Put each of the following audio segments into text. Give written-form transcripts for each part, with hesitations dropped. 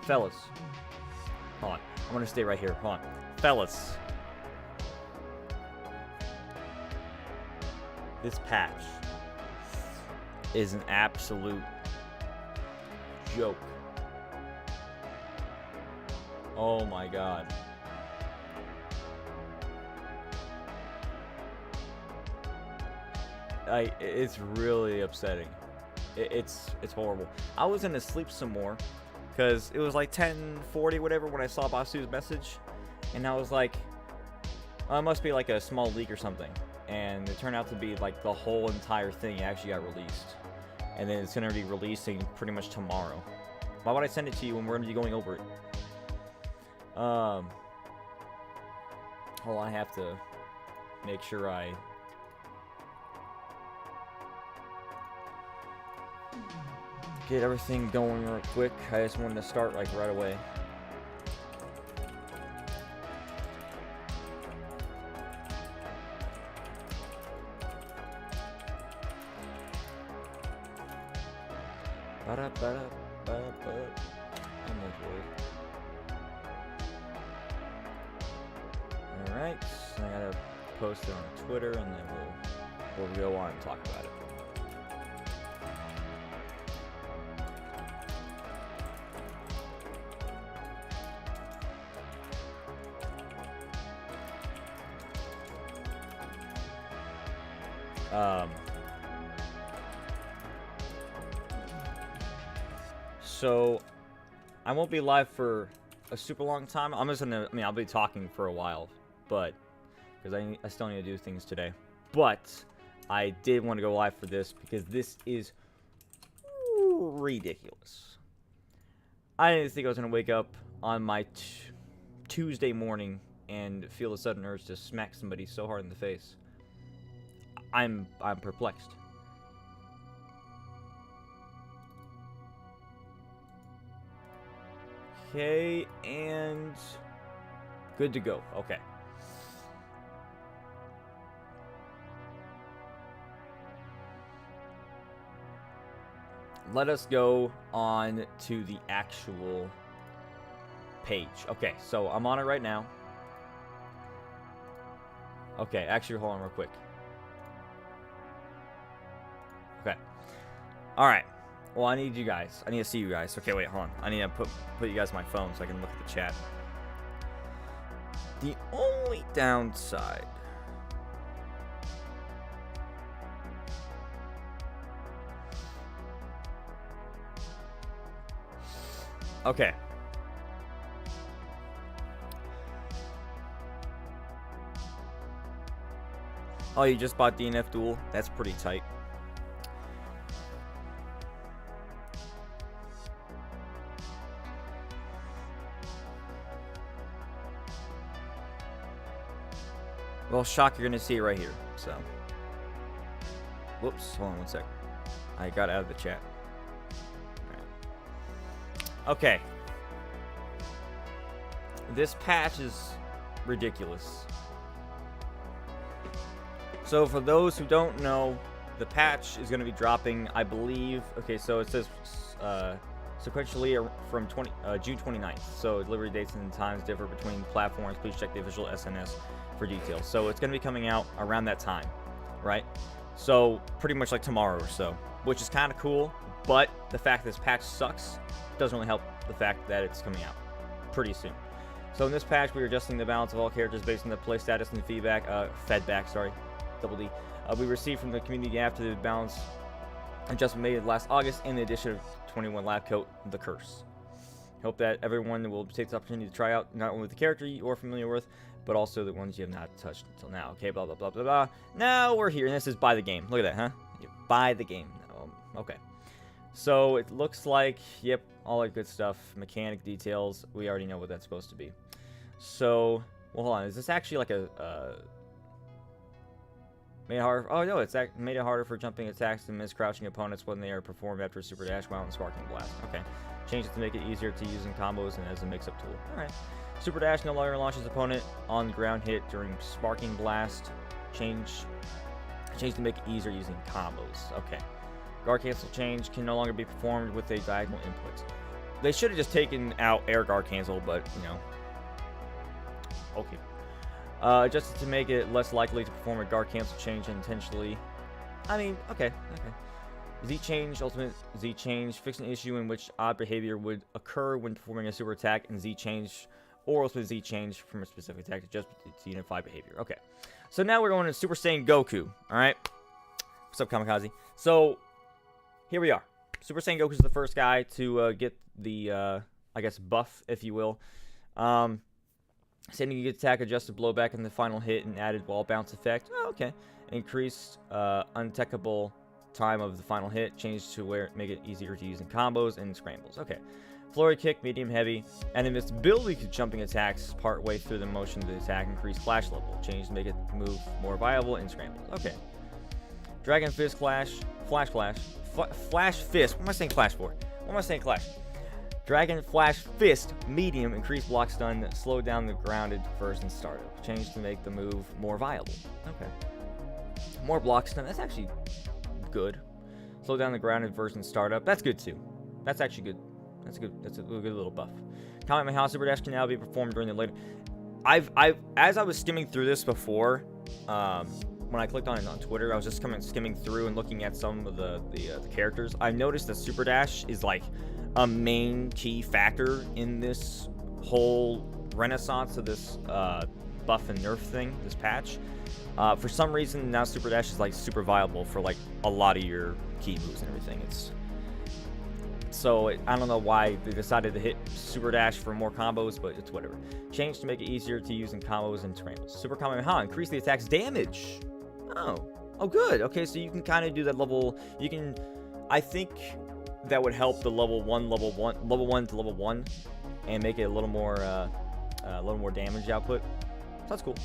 Fellas. Hold on. I'm gonna stay right here. Hold on. Fellas. This patch is an absolute joke. Oh my god. It's really upsetting. It's horrible. I was gonna sleep some more because it was like 10:40 whatever when I saw Basu's message, and I was like, oh, it must be like a small leak or something. And it turned out to be like the whole entire thing actually got released, and then it's gonna be releasing pretty much tomorrow. Why would I send it to you when we're gonna be going over it? Hold on, I have to make sure I get everything going real quick. I just wanted to start like right away. Alright, so I gotta post it on Twitter, and then we'll go on and talk about it. So I won't be live for a super long time. I'm just gonna, I'll be talking for a while, but because I still need to do things today. But I did want to go live for this because this is ridiculous. I didn't think I was gonna wake up on my Tuesday morning and feel a sudden urge to smack somebody so hard in the face. I'm perplexed. Okay, and good to go. Okay. Let us go on to the actual page. Okay, so I'm on it right now. Okay, actually, hold on real quick. Okay. Alright. Well, I need you guys. I need to see you guys. Okay, wait, hold on. I need to put you guys on my phone so I can look at the chat. The only downside... Okay. Oh, you just bought DNF Duel? That's pretty tight. Well, shock, you're gonna see it right here, so. Whoops, hold on one sec. I got out of the chat. Right. Okay. This patch is ridiculous. So for those who don't know, the patch is gonna be dropping, I believe, okay, so it says sequentially from June 29th. So delivery dates and times differ between platforms. Please check the official SNS for details. So it's going to be coming out around that time, right? So pretty much like tomorrow or so, which is kind of cool, but the fact that this patch sucks doesn't really help the fact that it's coming out pretty soon. So in this patch, we are adjusting the balance of all characters based on the play status and feedback, double D, we received from the community after the balance adjustment made last August in the addition of 21 lab coat, The Curse. Hope that everyone will take the opportunity to try out not only the character you are familiar with, but also the ones you have not touched until now. Okay, blah, blah, blah, blah, blah. Now we're here, and this is buy the game. Look at that, huh? You buy the game. Okay. So it looks like, yep, all that good stuff. Mechanic details. We already know what that's supposed to be. So, well, hold on. Is this actually like a... made it harder? Oh, no, it's made it harder for jumping attacks and miss crouching opponents when they are performed after Super Dash, Wow, and Sparking Blast. Okay. Change it to make it easier to use in combos and as a mix-up tool. Alright. Super Dash no longer launches opponent on ground hit during Sparking Blast. Change to make it easier using combos. Okay. Guard cancel change can no longer be performed with a diagonal input. They should have just taken out air guard cancel, but, you know. Okay. Adjusted to make it less likely to perform a guard cancel change intentionally. I mean, okay. Z change, ultimate Z change, fix an issue in which odd behavior would occur when performing a super attack, and Z change, or ultimate Z change from a specific attack to just to unify behavior. Okay. So now we're going to Super Saiyan Goku. Alright. What's up, Kamikaze? So, here we are. Super Saiyan Goku is the first guy to get the, I guess, buff, if you will. Sending you attack, adjusted blowback in the final hit, and added wall bounce effect. Oh, okay. Increased untechable time of the final hit. Changed to where make it easier to use in combos and scrambles. Okay. Flurry kick, medium heavy, and invincibility to jumping attacks part way through the motion of the attack. Increase flash level. Changed to make it move more viable in scrambles. Okay. Dragon fist flash fist. What am I saying flash for? What am I saying clash? Dragon Flash Fist, medium, increase block stun, slow down the grounded version startup. Change to make the move more viable. Okay. More block stun, that's actually good. Slow down the grounded version startup, that's good too. That's actually good. That's a good little buff. Kamehameha Super Dash can now be performed during the later. As I was skimming through this before, when I clicked on it on Twitter, I was just skimming through and looking at some of the characters. I noticed that Super Dash is like a main key factor in this whole renaissance of this buff and nerf thing, this patch. For some reason, now Super Dash is like super viable for like a lot of your key moves and everything. I don't know why they decided to hit Super Dash for more combos, but it's whatever. Change to make it easier to use in combos and scrambles. Super Kamehameha, increase the attack's damage. Oh, good. Okay, so you can kind of do that level. You can, I think that would help the level 1 to level 1, and make it a little more damage output. So that's cool.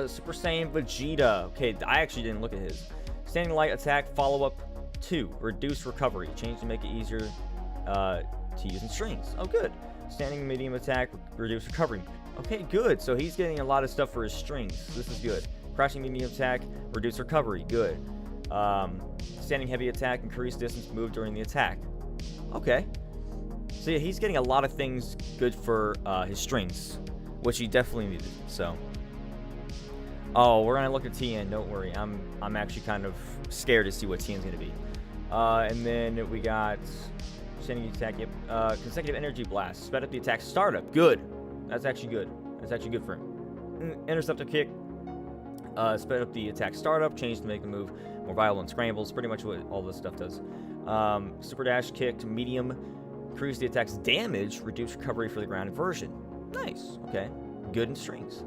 Super Saiyan Vegeta. Okay, I actually didn't look at his. Standing light attack follow up 2. Reduce recovery. Change to make it easier to use in strings. Oh, good. Standing medium attack, reduce recovery. Okay, good. So he's getting a lot of stuff for his strings. This is good. Crashing medium attack, reduce recovery. Good. Standing heavy attack, increase distance move during the attack. Okay. So yeah, he's getting a lot of things good for his strings, which he definitely needed. So. Oh, we're gonna look at TN. Don't worry. I'm actually kind of scared to see what TN's gonna be. And then we got standing attack. Yep. Consecutive energy blast. Sped up the attack startup. Good. That's actually good. That's actually good for him. Interceptor kick. Sped up the attack startup. Change to make the move more viable in scrambles. Pretty much what all this stuff does. Super dash kick to medium. Increase the attack's damage. Reduce recovery for the grounded version. Nice. Okay. Good in strings.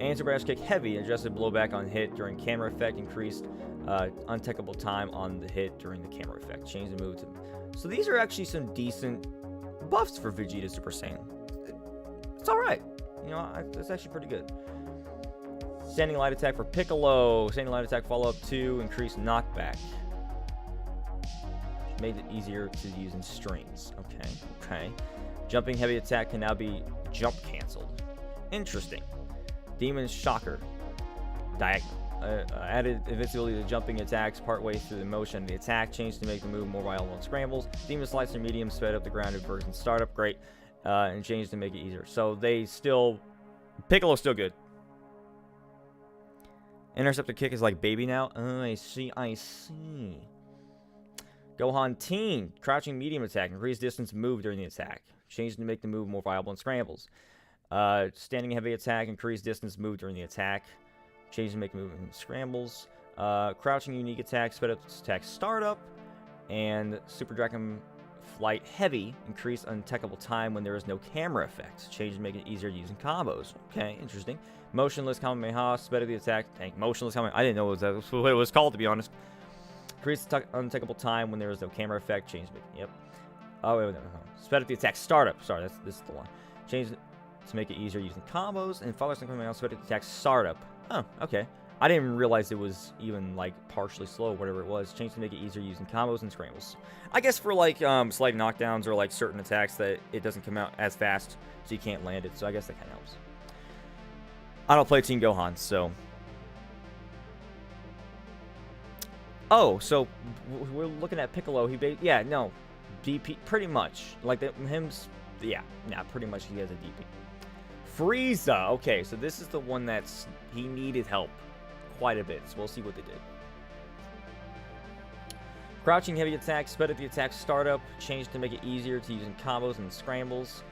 And Super Dash Kick Heavy, adjusted blowback on hit during camera effect, increased untechable time on the hit during the camera effect. Change the move to. So these are actually some decent buffs for Vegeta Super Saiyan. It's alright. You know, it's actually pretty good. Standing light attack for Piccolo. Standing light attack follow up 2, increased knockback. Made it easier to use in strings. Okay. Jumping heavy attack can now be jump canceled. Interesting. Demon Shocker. Diagonal. Added invincibility to jumping attacks partway through the motion of the attack. Changed to make the move more viable in scrambles. Demon Slicer Medium sped up the grounded version startup. Great. And changed to make it easier. So they still... Piccolo's still good. Interceptor kick is like baby now. Oh, I see. Gohan Teen. Crouching medium attack. Increase distance move during the attack. Changed to make the move more viable in scrambles. Standing heavy attack, increase distance move during the attack. Change to make move in scrambles. Crouching unique attack, sped up attack startup. And Super Dragon Flight Heavy, increase untechable time when there is no camera effect. Change to make it easier to use in combos. Okay, interesting. Motionless Kamehameha, sped up the attack. Tank Motionless Kamehameha. I didn't know that was what it was called, to be honest. Increase untechable time when there is no camera effect. Change to make it. Yep. Oh, wait, no. Sped up the attack startup. Sorry, this is the one. Change to make it easier using combos, and follow something else with attack startup. Oh, okay. I didn't realize it was even like partially slow, whatever it was. Change to make it easier using combos and scrambles. I guess for like slight knockdowns or like certain attacks that it doesn't come out as fast, so you can't land it. So I guess that kind of helps. I don't play Team Gohan, so. Oh, so we're looking at Piccolo. Yeah, no. DP, pretty much. Like yeah, pretty much he has a DP. Frieza. Okay, so this is the one that's he needed help quite a bit. So we'll see what they did. Crouching heavy attack, sped up the attack startup, changed to make it easier to use in combos and scrambles.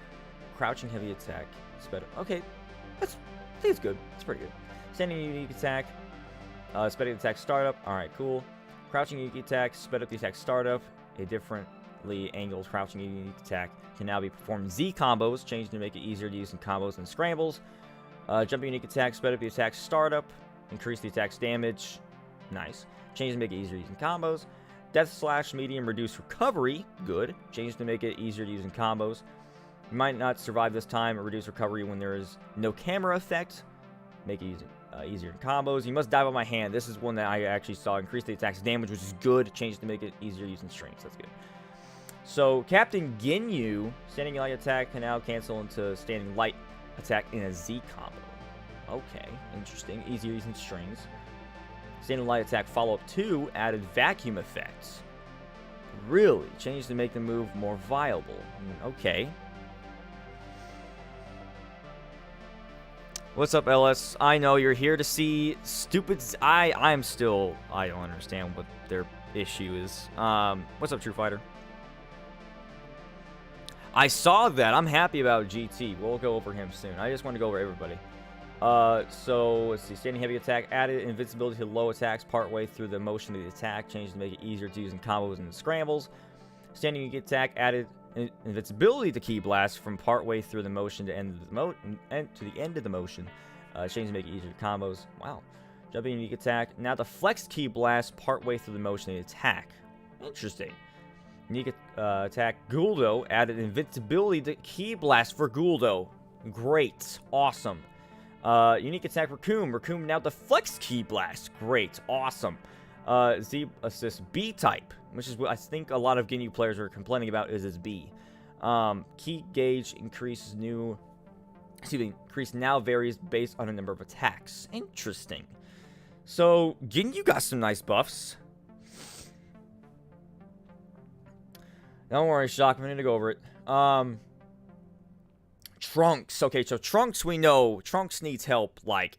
Crouching heavy attack, sped up. Okay, I think it's good. It's pretty good. Standing unique attack, sped up the attack startup. All right, cool. Crouching unique attack, sped up the attack startup. A differently angled crouching unique attack can now be performed Z combos, changed to make it easier to use in combos and scrambles. Jumping unique attack, sped up the attack startup, increase the attack's damage. Nice. Change to make it easier to use in combos. Death Slash medium, reduce recovery. Good. Change to make it easier to use in combos. You might not survive this time, or reduce recovery when there is no camera effect. Make it easier in combos. You must dive on my hand. This is one that I actually saw. Increase the attack's damage, which is good. Change to make it easier to use in strings. That's good. So, Captain Ginyu, standing light attack can now cancel into standing light attack in a Z combo. Okay, interesting. Easier using strings. Standing light attack follow-up 2 added vacuum effects. Really? Changed to make the move more viable. Okay. What's up, LS? I know you're here to see stupid... I don't understand what their issue is. What's up, True Fighter? I saw that. I'm happy about GT. We'll go over him soon. I just want to go over everybody. So, let's see. Standing heavy attack added invincibility to low attacks partway through the motion of the attack. Changed to make it easier to use in combos and scrambles. Standing unique attack added invincibility to Ki Blast from partway through the motion to end of the end of the motion. Changed to make it easier to combos. Wow. Jumping unique attack. Now the flexed Ki Blast partway through the motion of the attack. Interesting. Unique attack Guldo added invincibility to Ki Blast for Guldo. Great. Awesome. Unique attack Raccoon. Raccoon now deflects Ki Blast. Great. Awesome. Z assist B type, which is what I think a lot of Ginyu players are complaining about is his B. Ki gauge increase now varies based on a number of attacks. Interesting. So, Ginyu got some nice buffs. Don't worry, Shock. I'm going to go over it. Trunks. Okay, so Trunks, we know. Trunks needs help, like,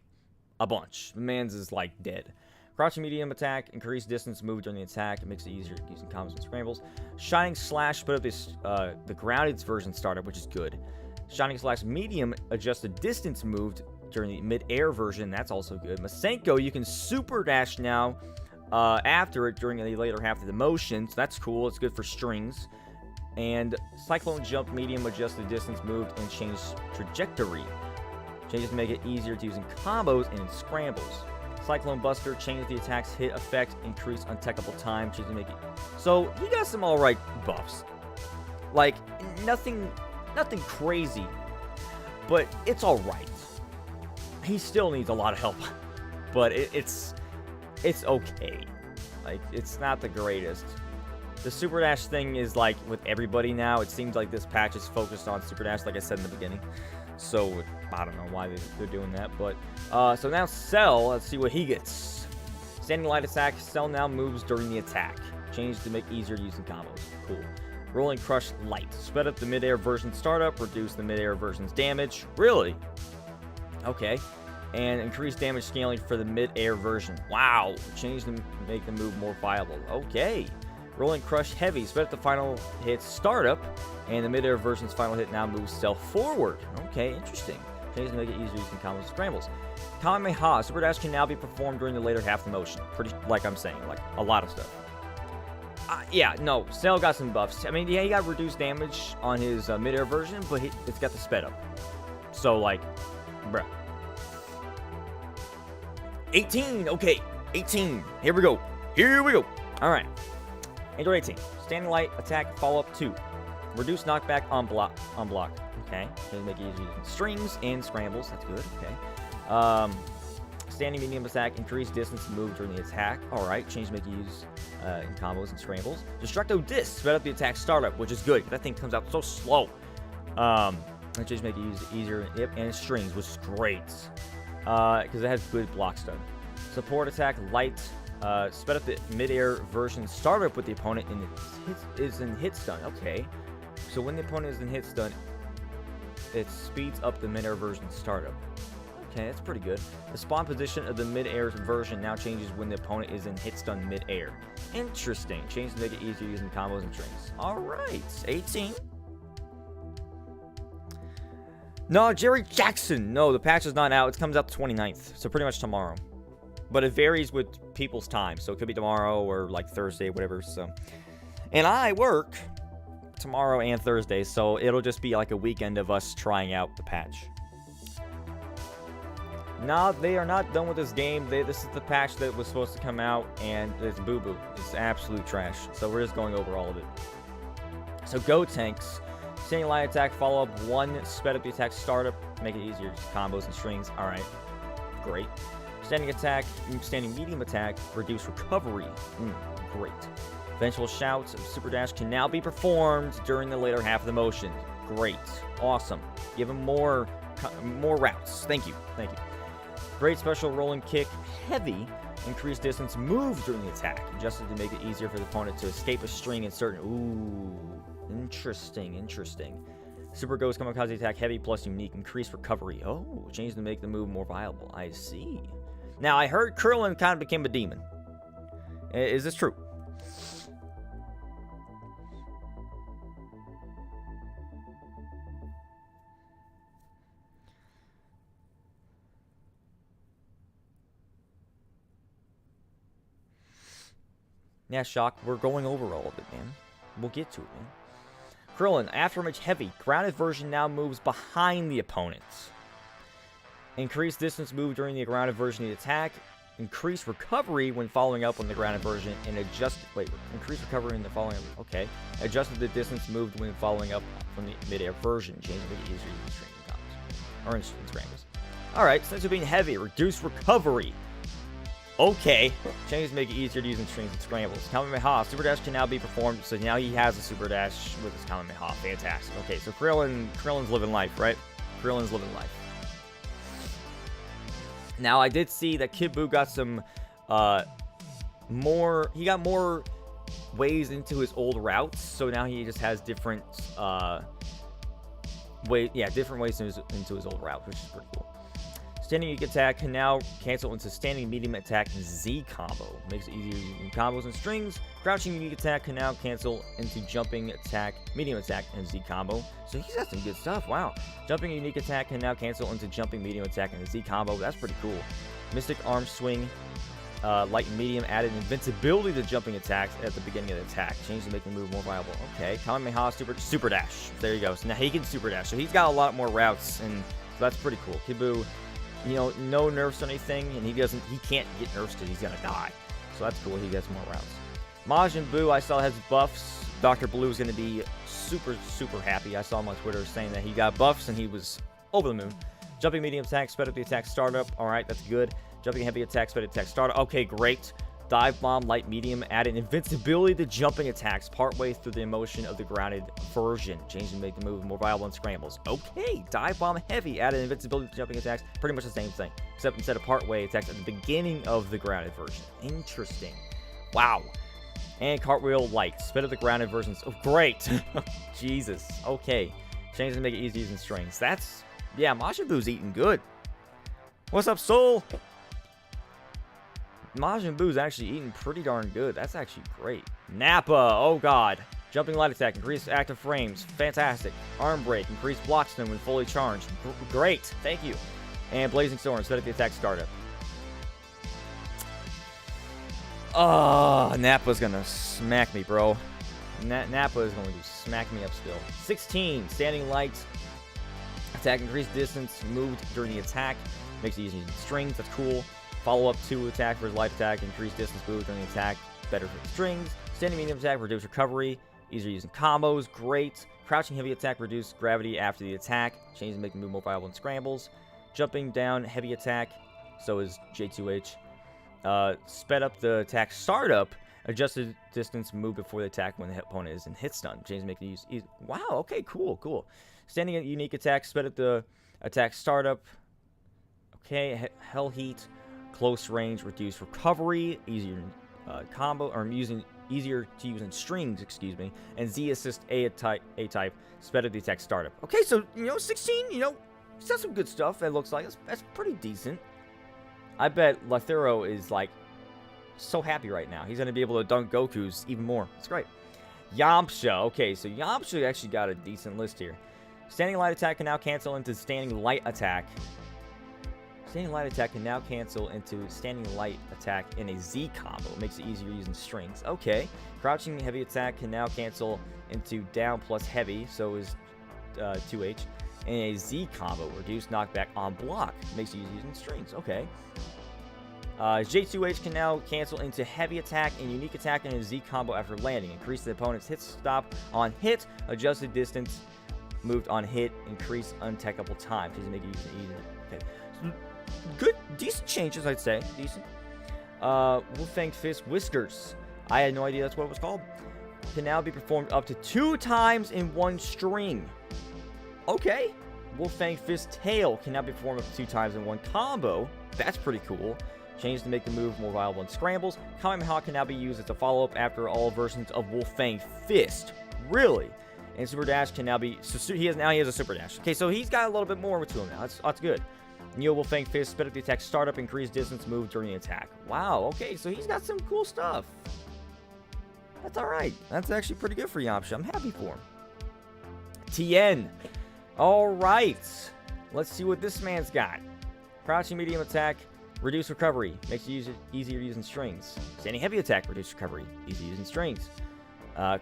a bunch. The man's is, like, dead. Crouching medium attack, increased distance move during the attack. It makes it easier using combos and scrambles. Shining Slash, put up this, the grounded version startup, which is good. Shining Slash medium, adjust the distance moved during the mid-air version. That's also good. Masenko, you can super dash now after it during the later half of the motion. So that's cool. It's good for strings. And Cyclone Jump medium, adjust the distance moved and change trajectory. Changes to make it easier to use in combos and in scrambles. Cyclone Buster, change the attack's hit effect, increase untechable time, change to make it... So, he got some alright buffs. Like, nothing crazy, but it's alright. He still needs a lot of help, but it's okay. Like, it's not the greatest. The Super Dash thing is, like, with everybody now. It seems like this patch is focused on Super Dash, like I said in the beginning. So, I don't know why they're doing that, but... so now Cell, let's see what he gets. Standing light attack, Cell now moves during the attack. Change to make easier to use in combos. Cool. Rolling Crush Light. Sped up the mid-air version startup, reduce the mid-air version's damage. Really? Okay. And increase damage scaling for the mid-air version. Wow. Change to make the move more viable. Okay. Rolling Crush Heavy. Sped up the final hit startup, and the mid-air version's final hit now moves Cell forward. Okay, interesting. Change to make it easier using combos and scrambles. Kamehameha. Super Dash can now be performed during the later half of the motion. Pretty, like I'm saying, like a lot of stuff. Yeah, no, Cell got some buffs. I mean, yeah, he got reduced damage on his mid-air version, but it's got the sped up. So, like, bruh. 18, okay, 18. Here we go. All right. Android 18. Standing light attack follow-up 2. Reduce knockback on block. Okay. So make it easier using strings and scrambles. That's good. Okay. Standing medium attack, increase distance move during the attack. Alright. Change make use in combos and scrambles. Destructo Disc. Sped up the attack startup, which is good. That thing comes out so slow. And change make it use easier. Yep. And strings, which is great. Because it has good block stun. Support attack light. Sped up the mid-air version startup with the opponent is in hit stun. Okay. So when the opponent is in hit stun, it speeds up the mid-air version startup. Okay, that's pretty good. The spawn position of the mid-air version now changes when the opponent is in hit stun mid-air. Interesting. Change to make it easier using combos and strings. Alright, 18. No, Jerry Jackson. No, the patch is not out. It comes out the 29th, so pretty much tomorrow. But it varies with people's time, so it could be tomorrow or like Thursday, whatever. So, and I work tomorrow and Thursday, so it'll just be like a weekend of us trying out the patch. No, they are not done with this game. This is the patch that was supposed to come out, and it's boo-boo. It's absolute trash. So we're just going over all of it. So go tanks. Standing light attack, follow up 1, sped up the attack startup, make it easier, just combos and strings. Alright, great. Standing attack, standing medium attack, reduce recovery. Great. Eventual shouts of super dash can now be performed during the later half of the motion. Great. Awesome. Give him more routes. Thank you. Thank you. Great special rolling kick, heavy, increased distance move during the attack, adjusted to make it easier for the opponent to escape a string in certain. Ooh, interesting, interesting. Super Ghost Kamikaze attack, heavy plus unique, increased recovery. Oh, changed to make the move more viable. I see. Now I heard Curlin kind of became a demon. Is this true? Yeah, Shock, we're going over all of it, man. We'll get to it, man. Krillin, Afterimage Heavy. Grounded version now moves behind the opponent. Increased distance move during the grounded version of the attack. Increased recovery when following up on the grounded version. And increased recovery in the following up. Okay. Adjusted the distance moved when following up from the mid-air version. Changing it easier to use string combos. Or in scrambles. Alright, since you're being heavy, reduce recovery. Okay. Changes make it easier to use in strings and scrambles. Kamehameha. Super Dash can now be performed, so now he has a Super Dash with his Kamehameha. Fantastic. Okay, so Krillin's living life, right? Krillin's living life. Now, I did see that Kid Buu got some, he got more ways into his old routes, so now he just has different, different ways into his old route, which is pretty cool. Standing unique attack can now cancel into standing medium attack Z combo. Makes it easier using combos and strings. Crouching unique attack can now cancel into jumping attack, medium attack, and Z combo. So he's got some good stuff. Wow. Jumping unique attack can now cancel into jumping medium attack and Z combo. That's pretty cool. Mystic arm swing, light and medium added invincibility to jumping attacks at the beginning of the attack. Change to make the move more viable. Okay. Kamehameha super dash. There you go. So now he can super dash. So he's got a lot more routes, and so that's pretty cool. Kid Buu, you know, no nerfs or anything, and he can't get nerfs because he's gonna die. So that's cool, he gets more routes. Majin Buu, I saw has buffs. Dr. Blue is gonna be super, super happy. I saw him on Twitter saying that he got buffs and he was over the moon. Jumping medium attack, sped up the attack startup. Alright, that's good. Jumping heavy attack, sped attack startup. Okay, great. Dive bomb, light medium, added invincibility to jumping attacks partway through the emotion of the grounded version. Change to make the move more viable in scrambles. Okay, dive bomb heavy, added invincibility to jumping attacks. Pretty much the same thing, except instead of partway attacks at the beginning of the grounded version. Interesting. Wow. And cartwheel light, sped up the grounded versions. Oh, great. Jesus. Okay. Change to make it easy using strings. That's, yeah, Majin Buu's eating good. What's up, Soul? Majin Buu's actually eating pretty darn good. That's actually great. Nappa, oh god. Jumping light attack, increased active frames. Fantastic. Arm break, increased block stun when fully charged. Great, thank you. And Blazing Sword, instead of the attack startup. Oh, Nappa's gonna smack me, bro. Nappa is going to smack me up still. 16, standing light. Attack, increased distance, moved during the attack. Makes it easy in strings, that's cool. Follow-up 2 attack for his light attack, increased distance move during the attack, better for the strings. Standing medium attack, reduce recovery, easier using combos, great. Crouching heavy attack, reduce gravity after the attack, change to make the move more viable in scrambles. Jumping down heavy attack, so is J2H. Sped up the attack startup, adjusted distance move before the attack when the opponent is in hit stun. Change to make the use easy. Wow, okay, cool, cool. Standing unique attack, sped up the attack startup. Okay, Hell Heat. close range, reduced recovery, easier combo, or easier to use in strings, excuse me, and Z assist A type, sped up the attack startup. Okay, so 16, he's got some good stuff. It looks like that's pretty decent. I bet Lethero is like so happy right now. He's gonna be able to dunk Goku's even more. It's great. Yamcha. Okay, so Yamcha actually got a decent list here. Standing light attack can now cancel into standing light attack. Standing light attack can now cancel into standing light attack in a Z combo. It makes it easier using strings. Okay. Crouching heavy attack can now cancel into down plus heavy, so is 2H. In a Z combo, reduced knockback on block. Makes it easier using strings. Okay. J2H can now cancel into heavy attack and unique attack in a Z combo after landing. Increase the opponent's hit stop on hit, adjusted distance moved on hit, increase untechable time. Does it make it easier? Okay. So, good, decent changes, I'd say. Decent. Wolfang Fist Whiskers. I had no idea that's what it was called. Can now be performed up to 2 times in one string. Okay. Wolfang Fist Tail can now be performed up to 2 times in one combo. That's pretty cool. Change to make the move more viable in scrambles. Kamehameha can now be used as a follow-up after all versions of Wolfang Fist. Really? And Super Dash can now be... So he has a Super Dash. Okay, so he's got a little bit more to him now. That's good. Neo Wolfang Fist, sped up the attack startup, increase distance move during the attack. Wow, okay, so he's got some cool stuff. That's alright. That's actually pretty good for Yamcha. I'm happy for him. Tien. Alright. Let's see what this man's got. Crouching medium attack, reduce recovery. Makes it easier using strings. Standing heavy attack, reduce recovery. Easy using strings.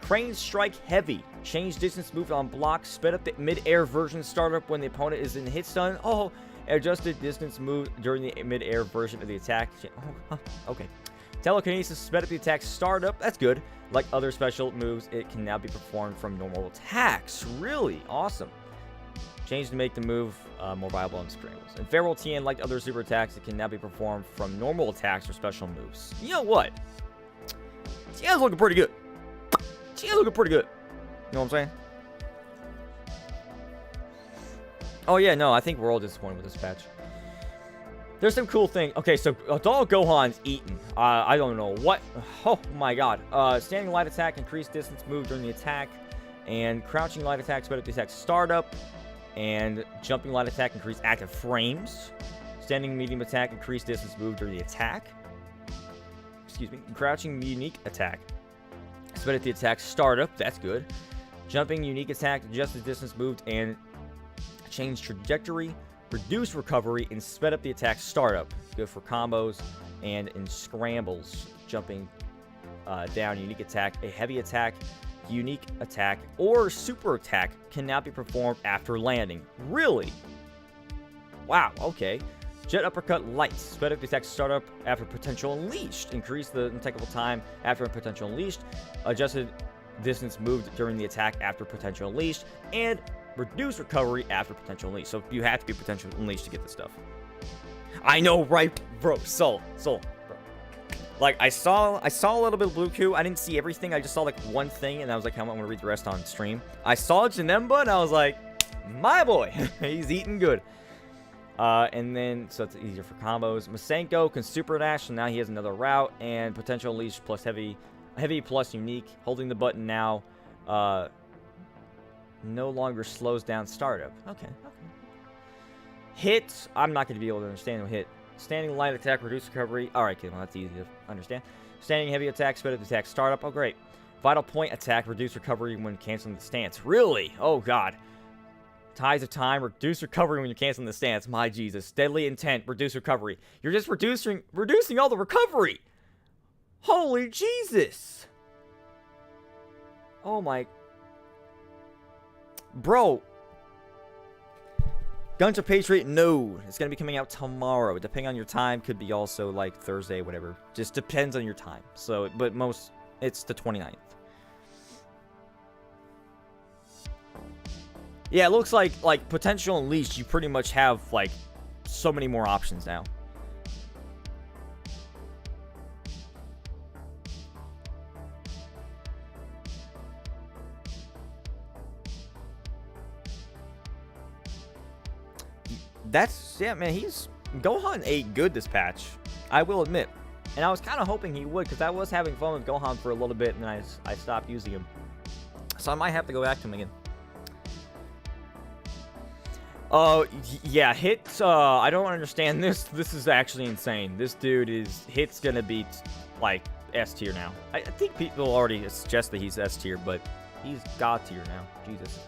Crane Strike Heavy. Change distance moved on block. Sped up the mid-air version startup when the opponent is in hit stun. Oh, adjusted distance moved during the mid-air version of the attack. Oh, okay. Telekinesis. Sped up the attack startup. That's good. Like other special moves, it can now be performed from normal attacks. Really awesome. Change to make the move more viable on scrambles. And Farewell Tien, like other super attacks, it can now be performed from normal attacks or special moves. You know what? Tien's looking pretty good. Tien's looking pretty good. You know what I'm saying? Oh yeah, no, I think we're all disappointed with this patch. There's some cool thing. Okay, so Adult Gohan's eaten. I don't know what. Oh my god. Standing light attack, increased distance move during the attack. And crouching light attack, sped up the attack startup. And jumping light attack, increase active frames. Standing medium attack, increased distance move during the attack. Excuse me. Crouching unique attack, sped up the attack startup. That's good. Jumping unique attack, adjusted distance moved and change trajectory. Reduce recovery and sped up the attack startup. Good for combos and in scrambles. Jumping down unique attack, a heavy attack, unique attack, or super attack can now be performed after landing. Really? Wow, okay. Jet uppercut light. Sped up the attack startup after potential unleashed. Increase the untechable time after potential unleashed. Adjusted distance moved during the attack after potential unleashed. And reduce recovery after potential unleashed. So you have to be potential unleashed to get this stuff. I know, right, bro? Soul, bro. Like I saw a little bit of Blue Q. I didn't see everything. I just saw like one thing, and I was like, I'm gonna read the rest on stream. I saw Janemba, and I was like, my boy, he's eating good. And then so it's easier for combos. Masenko can super dash, so now he has another route and potential unleash plus heavy plus unique. Holding the button now. No longer slows down startup. Okay. Hit. I'm not going to be able to understand hit. Standing light attack, reduce recovery. Alright, okay, well, that's easy to understand. Standing heavy attack, sped up the attack startup. Oh, great. Vital point attack, reduce recovery when canceling the stance. Really? Oh, God. Ties of time, reduce recovery when you're canceling the stance. My Jesus. Deadly intent, reduce recovery. You're just reducing all the recovery. Holy Jesus. Oh, my... Bro, Guns of Patriot, no. It's going to be coming out tomorrow. Depending on your time, could be also like Thursday, whatever. Just depends on your time. So, but it's the 29th. Yeah, it looks like potential unleashed, you pretty much have like so many more options now. Yeah, man, Gohan ate good this patch. I will admit. And I was kind of hoping he would, because I was having fun with Gohan for a little bit, and then I stopped using him. So I might have to go back to him again. Yeah, hits, I don't understand this. This is actually insane. This dude is, hit's gonna be, like, S tier now. I think people already suggest that he's S tier, but he's God tier now. Jesus.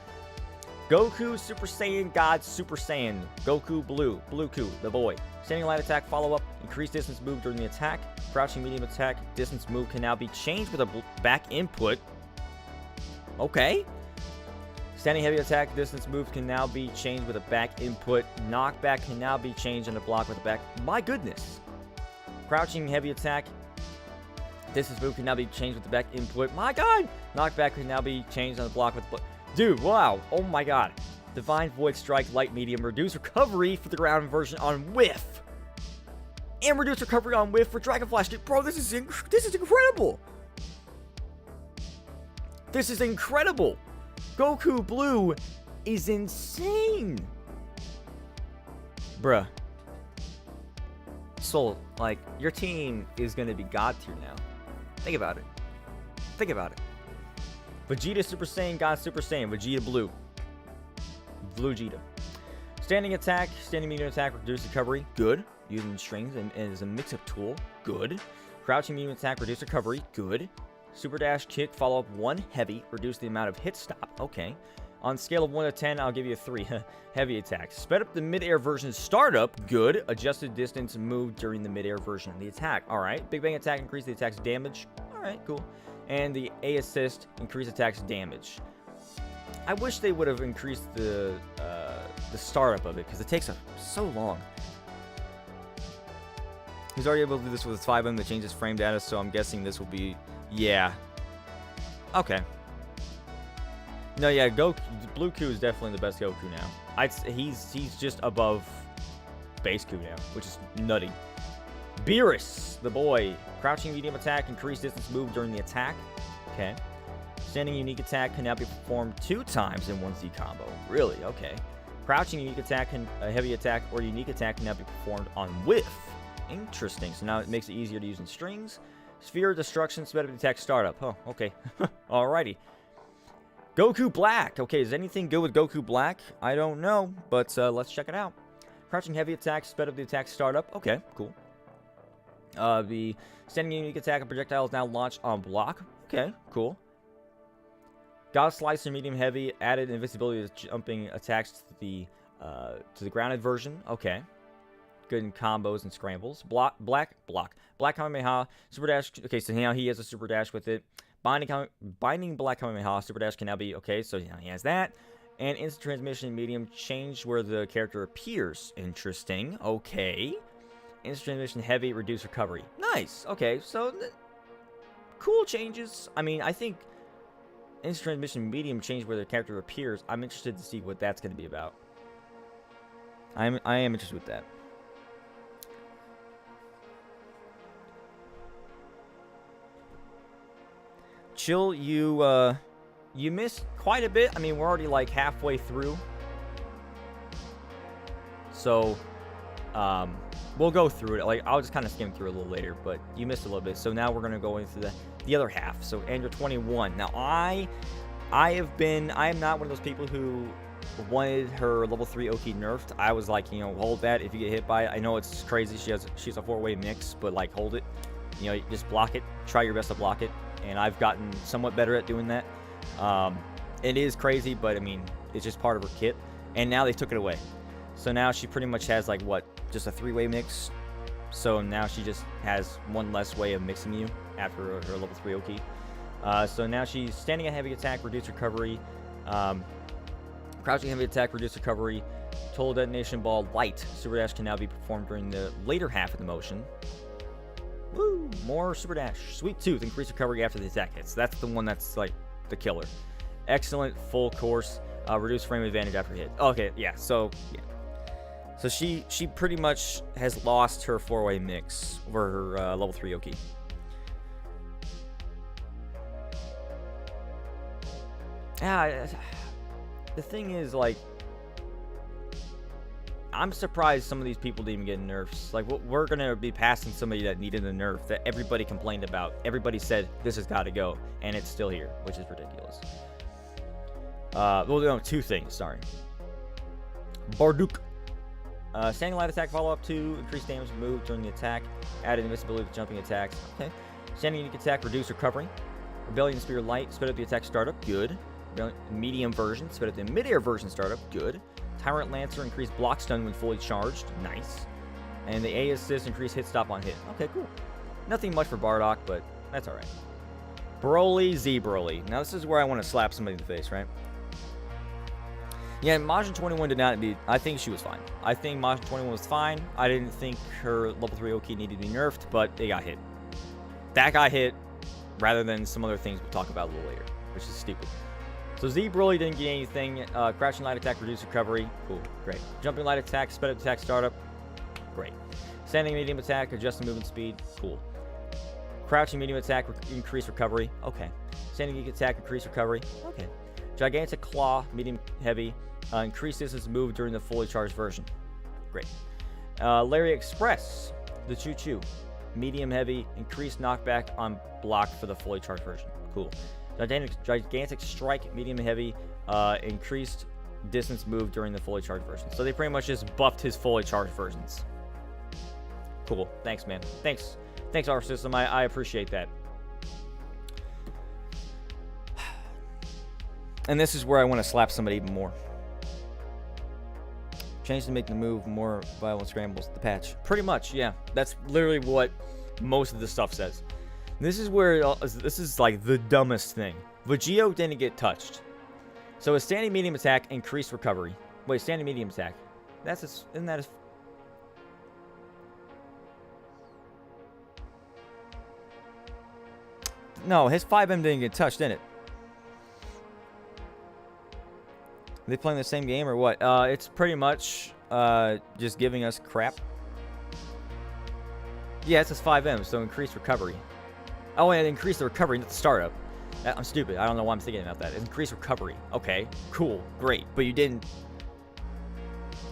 Goku Super Saiyan God Super Saiyan. Goku Blue. Blueku, the boy. Standing light attack follow-up. Increased distance move during the attack. Crouching medium attack. Distance move can now be changed with a back input. Okay. Standing heavy attack. Distance move can now be changed with a back input. Knockback can now be changed in a block with a back. My goodness. Crouching heavy attack. Distance move can now be changed with the back input. My God. Knockback can now be changed on the block with the... Dude, wow. Oh my God. Divine Void Strike, light medium, reduce recovery for the ground version on whiff. And reduce recovery on whiff for Dragon Flash. Dude, bro, this is incredible. This is incredible. Goku Blue is insane. Bruh. Soul, like, your team is going to be God tier now. Think about it. Think about it. Vegeta Super Saiyan, God Super Saiyan, Vegeta Blue. Blue Vegeta. Standing attack, standing medium attack, reduce recovery, good. Using strings and as a mix-up tool, good. Crouching medium attack, reduce recovery, good. Super dash kick, follow up 1 heavy, reduce the amount of hit stop, okay. On scale of 1 to 10, I'll give you a 3. Heavy attack. Sped up the mid-air version startup, good. Adjusted distance move during the mid-air version of the attack, alright. Big Bang attack, increase the attack's damage, alright, cool. And the A assist, increase attack's damage. I wish they would have increased the startup of it, because it takes so long. He's already able to do this with his 5M that changes frame data, so I'm guessing this will be... Yeah. Okay. No, yeah, Blueku is definitely the best Goku now. He's just above base Ku now, which is nutty. Beerus, the boy. Crouching medium attack, increased distance move during the attack. Okay. Standing unique attack can now be performed 2 times in 1Z combo. Really? Okay. Crouching unique attack, a heavy attack, or unique attack can now be performed on whiff. Interesting. So now it makes it easier to use in strings. Sphere of Destruction, sped up the attack startup. Oh, okay. Alrighty. Goku Black. Okay, is anything good with Goku Black? I don't know, but let's check it out. Crouching heavy attack, sped up the attack startup. Okay, cool. The standing unique attack and projectile is now launched on block. Okay, cool. God Slicer medium heavy added invincibility to jumping attacks to the grounded version. Okay. Good in combos and scrambles. Black Kamehameha, Super Dash. Okay, so now he has a Super Dash with it. Binding Black Kamehameha, Super Dash can now be, okay, so now he has that. And instant transmission medium, change where the character appears. Interesting. Okay. Instant transmission heavy, reduce recovery. Nice. Okay, so cool changes. I mean, I think instant transmission medium, change where the character appears. I'm interested to see what that's going to be about. I am interested with that. Chill, you missed quite a bit. I mean, we're already like halfway through. So, we'll go through it. Like, I'll just kind of skim through it a little later, but you missed a little bit. So now we're going to go into the other half. So, Android 21. Now, I am not one of those people who wanted her level 3 Oki nerfed. I was like, you know, hold that if you get hit by it. I know it's crazy. She's a 4-way mix, but like, hold it. You know, just block it. Try your best to block it. And I've gotten somewhat better at doing that. It is crazy, but I mean, it's just part of her kit. And now they took it away. So now she pretty much has like, what, just a 3-way mix. So now she just has one less way of mixing you after her level 3 Oki. So now she's standing at heavy attack, reduce recovery. Crouching heavy attack, reduce recovery. Total detonation ball, light. Super dash can now be performed during the later half of the motion. Woo! More Super Dash. Sweet Tooth, increase recovery after the attack hits. That's the one that's like the killer. Excellent full course. Reduce frame advantage after hit. Okay, yeah. So yeah. So she pretty much has lost her 4-way mix over her level 3 Oki. Yeah. The thing is, like, I'm surprised some of these people didn't even get nerfs. Like, we're going to be passing somebody that needed a nerf that everybody complained about. Everybody said, this has got to go. And it's still here, which is ridiculous. Well, no, 2 things, sorry. Barduk. Standing light attack follow-up 2. Increased damage move during the attack. Added invincibility to jumping attacks. Okay. Standing unique attack, reduce recovery. Rebellion Spear Light, sped up the attack startup. Good. Medium version, sped up the mid-air version startup. Good. Tyrant Lancer, increased block stun when fully charged. Nice. And the A assist, increased hit stop on hit. Okay, cool. Nothing much for Bardock, but that's alright. Broly, Z Broly. Now, this is where I want to slap somebody in the face, right? Yeah, Majin 21 did not need... I think she was fine. I think Majin 21 was fine. I didn't think her level 3 Oki needed to be nerfed, but it got hit. That got hit rather than some other things we'll talk about a little later, which is stupid. So Z Broly didn't get anything. Crouching light attack, reduce recovery. Cool, great. Jumping light attack, sped up attack startup. Great. Standing medium attack, adjusting movement speed. Cool. Crouching medium attack, increase recovery. Okay. Standing geek attack, increase recovery. Okay. Gigantic claw, medium heavy. Increase distance move during the fully charged version. Great. Lariat Express, the Choo Choo. Medium heavy, increased knockback on block for the fully charged version. Cool. Gigantic strike, medium heavy, increased distance move during the fully charged version. So they pretty much just buffed his fully charged versions. Cool. Thanks, man. Thanks. Thanks, our system. I appreciate that. And this is where I want to slap somebody even more. Change to make the move more viable scrambles. The patch. Pretty much, yeah. That's literally what most of the stuff says. This is where this is like the dumbest thing. Vegito didn't get touched. So a standing medium attack, increased recovery. Wait, standing medium attack. Isn't that a... No, his 5M didn't get touched, didn't it? Are they playing the same game or what? It's pretty much just giving us crap. Yeah, it's his 5M, so increased recovery. Oh, and increase the recovery, not the startup. I'm stupid. I don't know why I'm thinking about that. It's increased recovery. Okay, cool, great. But you didn't...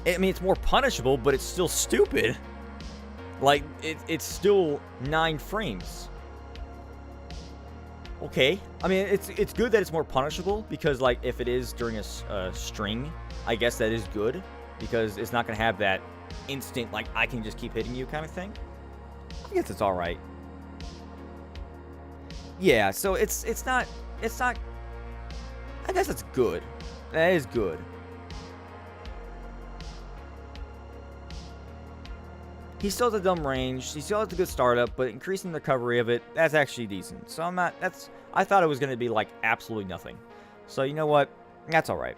I mean, it's more punishable, but it's still stupid. Like, it's still 9 frames. Okay. I mean, it's good that it's more punishable, because, like, if it is during a string, I guess that is good. Because it's not going to have that instant, like, I can just keep hitting you kind of thing. I guess it's alright. Yeah, so it's not, I guess it's good. That is good. He still has a dumb range, he still has a good startup, but increasing the recovery of it, that's actually decent. So I thought it was going to be like absolutely nothing. So you know what, that's alright.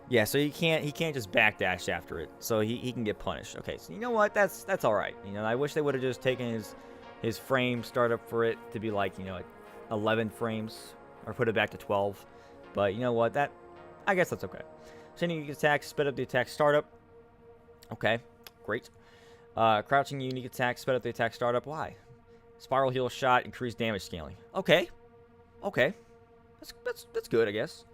Yeah, so he can't just backdash after it, so he can get punished. Okay, so you know what, that's alright. You know, I wish they would have just taken his frame startup for it to be like, you know, 11 frames, or put it back to 12. But you know what, I guess that's okay. Sending unique attack, sped up the attack startup. Okay, great. Crouching unique attack, sped up the attack startup. Why? Spiral heal shot, increased damage scaling. Okay, that's good, I guess.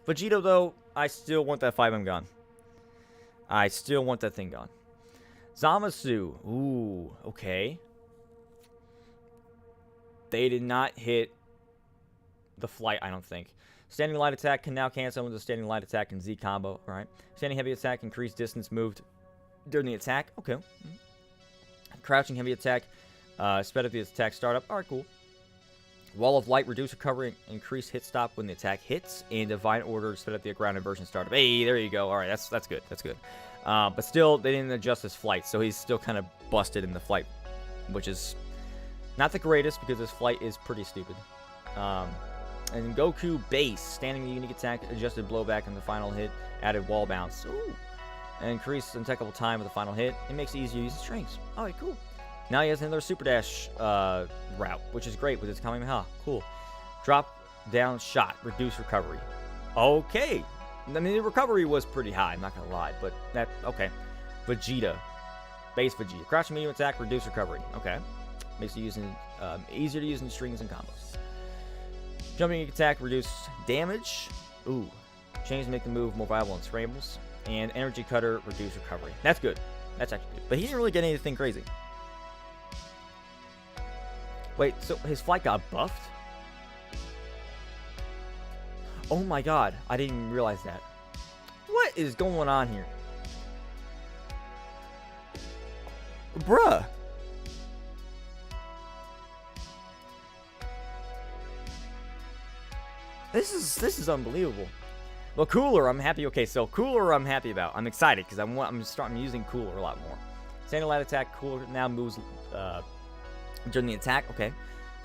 Vegito though, I still want that 5M gone. I still want that thing gone. Zamasu, ooh, okay. They did not hit the flight, I don't think. Standing light attack can now cancel with the standing light attack and Z combo. All right. Standing heavy attack, increased distance moved during the attack. Okay. Crouching heavy attack, sped up the attack startup. All right, cool. Wall of light, reduce recovery, increase hit stop when the attack hits, and divine order, sped up the grounded version startup. Hey, there you go. All right, that's good. That's good. But still, they didn't adjust his flight, so he's still kind of busted in the flight, which is not the greatest because his flight is pretty stupid. And Goku base, standing unique attack, adjusted blowback in the final hit, added wall bounce. Ooh. And increased untechable time with the final hit. It makes it easier to use the strings. Alright, cool. Now he has another super dash route, which is great with his Kamehameha. Cool. Drop down shot, reduce recovery. Okay. I mean, the recovery was pretty high, I'm not gonna lie, but that, okay. Vegeta. Base Vegeta. Crouching medium attack, reduce recovery. Okay. Makes it using easier to use in strings and combos. Jumping attack, reduce damage. Ooh. Change to make the move more viable in scrambles. And Energy Cutter, reduce recovery. That's good. That's actually good. But he didn't really get anything crazy. Wait, so his flight got buffed? Oh my god, I didn't even realize that. What is going on here? Bruh. This is unbelievable. Well, Cooler, I'm happy. Okay, so Cooler, I'm happy about. I'm excited because I'm starting using Cooler a lot more. Standing light attack, Cooler now moves during the attack. Okay.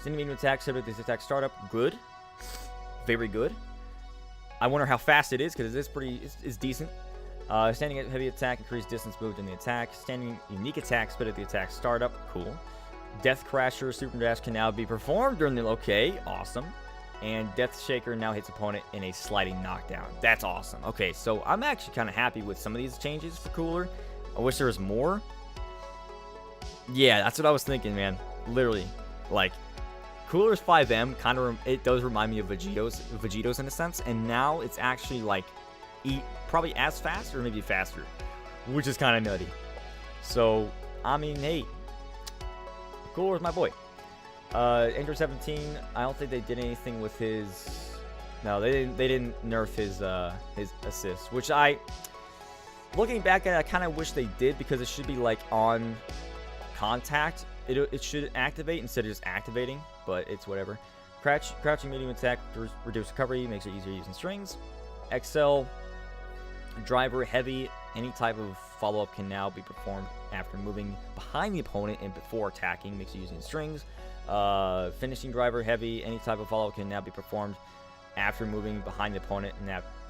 Standing medium attack, subject to this attack startup. Good. Very good. I wonder how fast it is because it's decent. Standing heavy attack, increased distance moved in the attack. Standing unique attack, split at the attack startup. Cool. Death Crasher, Super Dash can now be performed during the. Okay, awesome. And Death Shaker now hits opponent in a sliding knockdown. That's awesome. Okay, so I'm actually kind of happy with some of these changes for Cooler. I wish there was more. Yeah, that's what I was thinking, man. Literally, like, Cooler's 5M kind of it does remind me of Vegito's in a sense, and now it's actually like probably as fast or maybe faster, which is kind of nutty. So I mean, hey, Cooler's my boy. Android 17. I don't think they did anything with his. No, they didn't nerf his assist, which looking back at it, I kind of wish they did because it should be like on contact. It should activate instead of just activating, but it's whatever. Crouching medium attack to reduce recovery, makes it easier using strings. XL driver heavy, any type of follow-up can now be performed after moving behind the opponent and before attacking, makes it using strings. Finishing driver heavy, any type of follow-up can now be performed after moving behind the opponent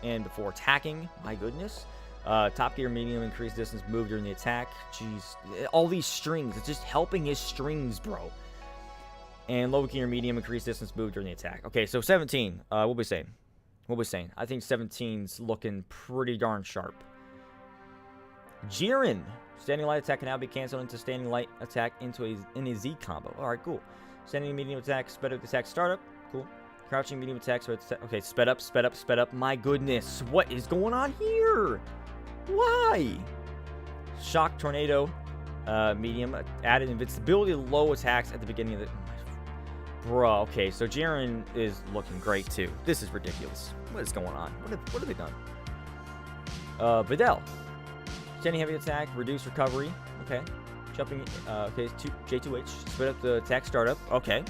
and before attacking. My goodness. Top gear medium, increased distance move during the attack. Jeez, all these strings, it's just helping his strings, bro. And low gear medium, increased distance move during the attack. Okay, so 17, what we saying? I think 17's looking pretty darn sharp. Jiren, standing light attack can now be canceled into standing light attack in a Z combo. All right, cool. Standing medium attack, sped up attack startup. Cool. Crouching medium attack, okay, sped up. My goodness, what is going on here? Why? Shock tornado, medium, added invincibility to low attacks at the beginning of the. Bro, okay, so Jiren is looking great too. This is ridiculous. What is going on? What have they done? Videl, standing heavy attack, reduce recovery. Okay, jumping. Okay, J2H, sped up the attack startup. Okay.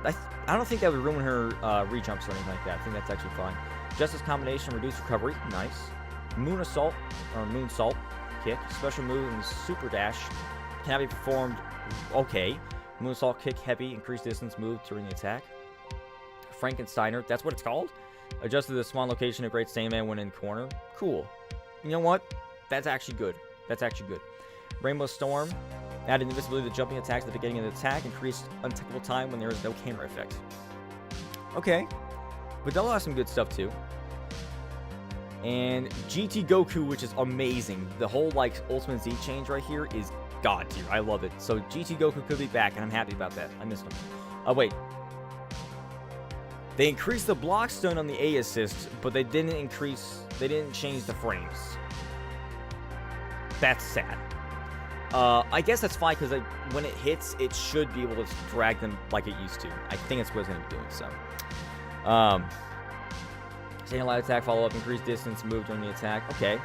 I don't think that would ruin her re-jumps or anything like that. I think that's actually fine. Justice combination, reduce recovery. Nice. Moon assault or moon salt kick. Special move and super dash can be performed. Okay. Moon assault kick heavy, increased distance move during the attack. Frankensteiner, that's what it's called. Adjusted the spawn location of Great Sandman when in corner. Cool. You know what? That's actually good. Rainbow Storm. Added invisibility to jumping attacks at the beginning of the attack. Increased untechable time when there is no camera effect. Okay. But they'll have some good stuff too. And GT Goku, which is amazing. The whole like Ultimate Z change right here is god tier. I love it. So GT Goku could be back, and I'm happy about that. I missed him. Oh wait. They increased the block stun on the A assist, but they didn't change the frames. That's sad. I guess that's fine because when it hits, it should be able to drag them like it used to. I think that's what it's going to be doing. So, standing light attack, follow up, increased distance, move during the attack. Okay.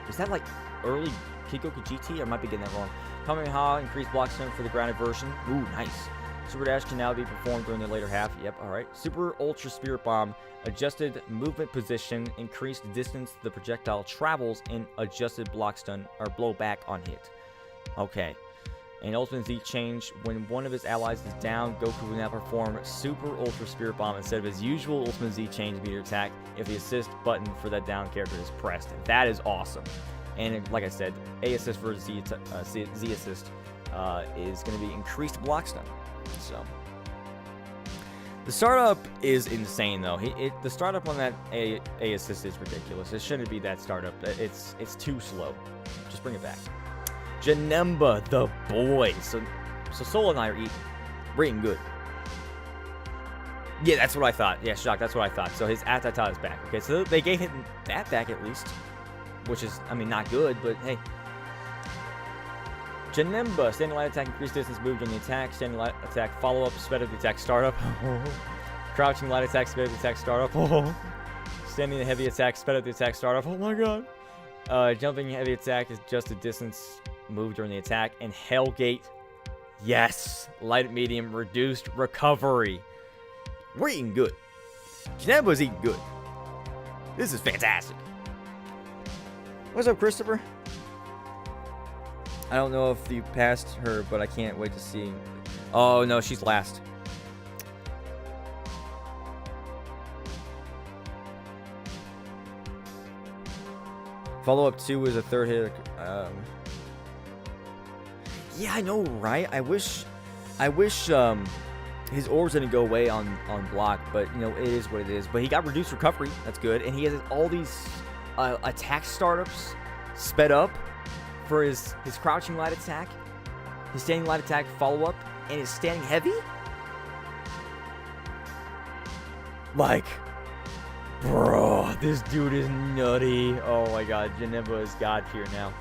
Is that like early Kikoku GT? I might be getting that wrong. Kamehameha, increased block stun for the grounded version. Ooh, nice. Super Dash can now be performed during the later half. Yep, alright. Super Ultra Spirit Bomb. Adjusted movement position. Increased distance the projectile travels. And adjusted block stun or blowback on hit. Okay. And Ultimate Z change. When one of his allies is down, Goku will now perform Super Ultra Spirit Bomb instead of his usual Ultimate Z change meter attack if the assist button for that down character is pressed. That is awesome. And like I said, A assist for Z assist is going to be increased block stun. So the startup is insane though. The startup on that A assist is ridiculous. It shouldn't be that startup. It's too slow. Just bring it back. Janemba, the boy. So Soul and I are eating. We're eating good. Yeah, that's what I thought. Yeah, shock, that's what I thought. So his Atata is back. Okay, so they gave him that back at least. Which is, I mean, not good, but hey. Janemba, standing light attack, increased distance moved on the attack. Standing light attack, follow-up, sped up the attack, startup. Crouching light attack, sped up the attack, startup. Standing heavy attack, sped up the attack, startup. Oh my god. Jumping heavy attack is just a distance moved during the attack. And Hellgate, yes. Light medium, reduced recovery. We're eating good. Janemba's eating good. This is fantastic. What's up, Christopher? I don't know if you passed her, but I can't wait to see. Oh, no, she's last. Follow-up 2 is a third hit. Yeah, I know, right? I wish his orbs didn't go away on block, but, you know, it is what it is. But he got reduced recovery. That's good. And he has all these attack startups sped up for his crouching light attack, his standing light attack follow-up, and his standing heavy? Like, bro, this dude is nutty. Oh my god, Janemba is god tier now.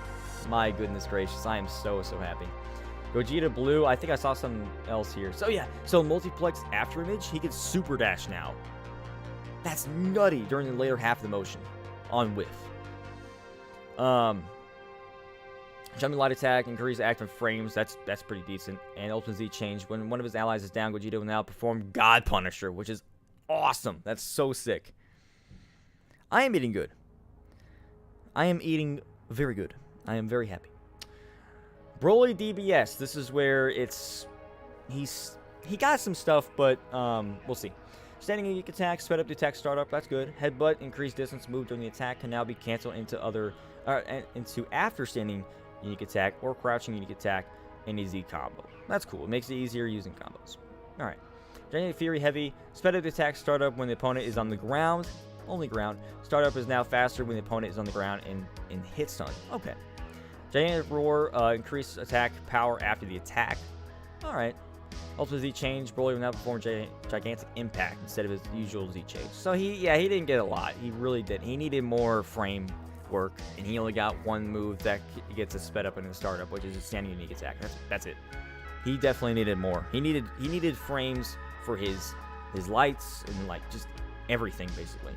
My goodness gracious, I am so happy. Gogeta Blue, I think I saw something else here. So yeah, so multiplex after image, he gets super dash now. That's nutty during the later half of the motion on whiff. Jumping light attack, increase active frames. That's pretty decent. And ultimate Z change. When one of his allies is down, Gogeta will now perform God Punisher, which is awesome. That's so sick. I am eating good. I am eating very good. I am very happy. Broly DBS. This is where he got some stuff, but we'll see. Standing unique attack, sped up the attack startup. That's good. Headbutt, increased distance moved during the attack can now be canceled into after standing unique attack or crouching unique attack in a Z combo. That's cool. It makes it easier using combos. All right. Gigantic Fury Heavy, sped up the attack startup when the opponent is on the ground. Only ground. Startup is now faster when the opponent is on the ground and hit stun. Okay. Gigantic Roar, increased attack power after the attack. All right. Ultimate Z change. Broly will now perform gigantic impact instead of his usual Z change. So he didn't get a lot. He really did. He needed more frame work, and he only got one move that gets a sped up in the startup, which is a standing unique attack. That's it. He definitely needed more. He needed frames for his lights and like just everything basically.